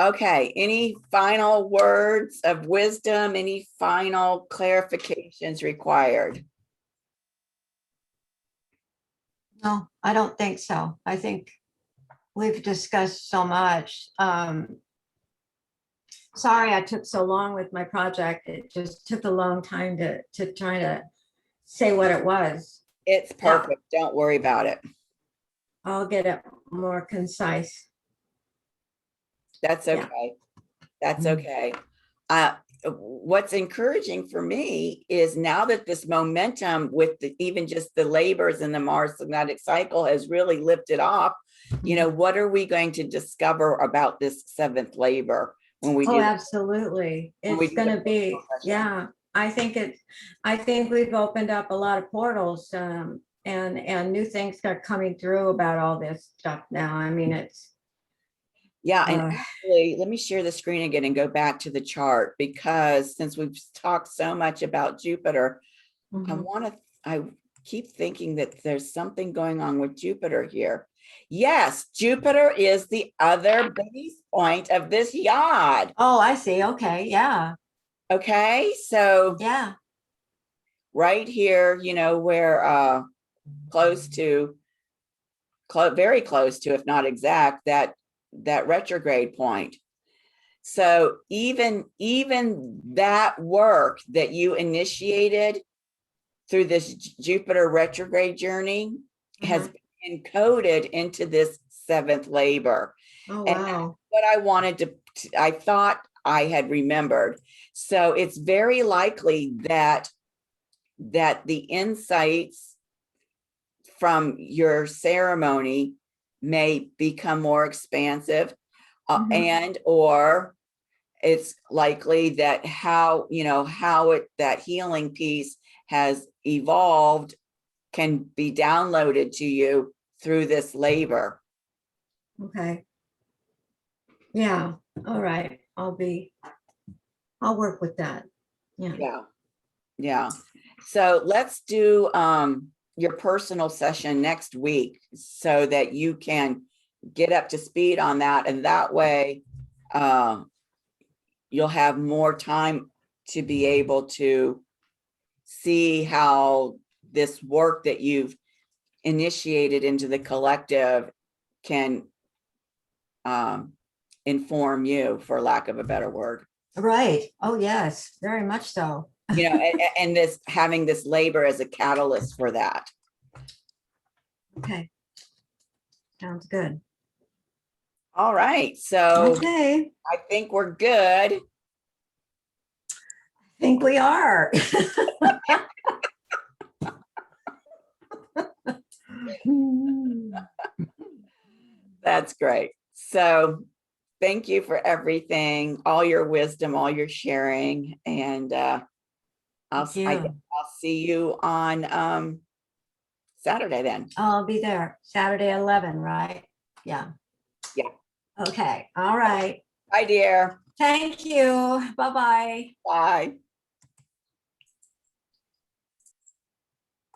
Okay. Any final words of wisdom? Any final clarifications required? No, I don't think so. I think we've discussed so much. Sorry I took so long with my project. It just took a long time to try to say what it was. It's perfect. Don't worry about it. I'll get it more concise. That's okay. Yeah. That's okay. What's encouraging for me is now that this momentum with even just the labors in the Mars Synodic Cycle has really lifted off, you know, what are we going to discover about this seventh labor when we do? Oh, absolutely. It's going to be, yeah. I think we've opened up a lot of portals, and new things are coming through about all this stuff now. I mean, it's. Yeah, and actually, let me share the screen again and go back to the chart, because since we've talked so much about Jupiter, I keep thinking that there's something going on with Jupiter here. Yes, Jupiter is the other base point of this yod. Oh, I see. Okay. Yeah. Okay, so Yeah. right here, you know, we're close to, very close to, if not exact, that retrograde point. So even that work that you initiated through this Jupiter retrograde journey has been encoded into this seventh labor. Oh, And wow. what I wanted to, I thought I had remembered. So it's very likely that the insights from your ceremony may become more expansive, and or it's likely that how, you know, how it, that healing piece has evolved can be downloaded to you through this labor. Okay. Yeah. All right. I'll work with that. Yeah. Yeah. Yeah. So let's do your personal session next week so that you can get up to speed on that. And that way, you'll have more time to be able to see how this work that you've initiated into the collective can inform you, for lack of a better word. Right. Oh, yes. Very much so. You know, and this, having this labor as a catalyst for that. Okay. Sounds good. All right. So Okay. I think we're good. I think we are. That's great. So thank you for everything, all your wisdom, all your sharing. And I'll see you on Saturday then. I'll be there Saturday 11, right? Yeah. Yeah. Okay. All right. Bye, dear. Thank you. Bye-bye. Bye.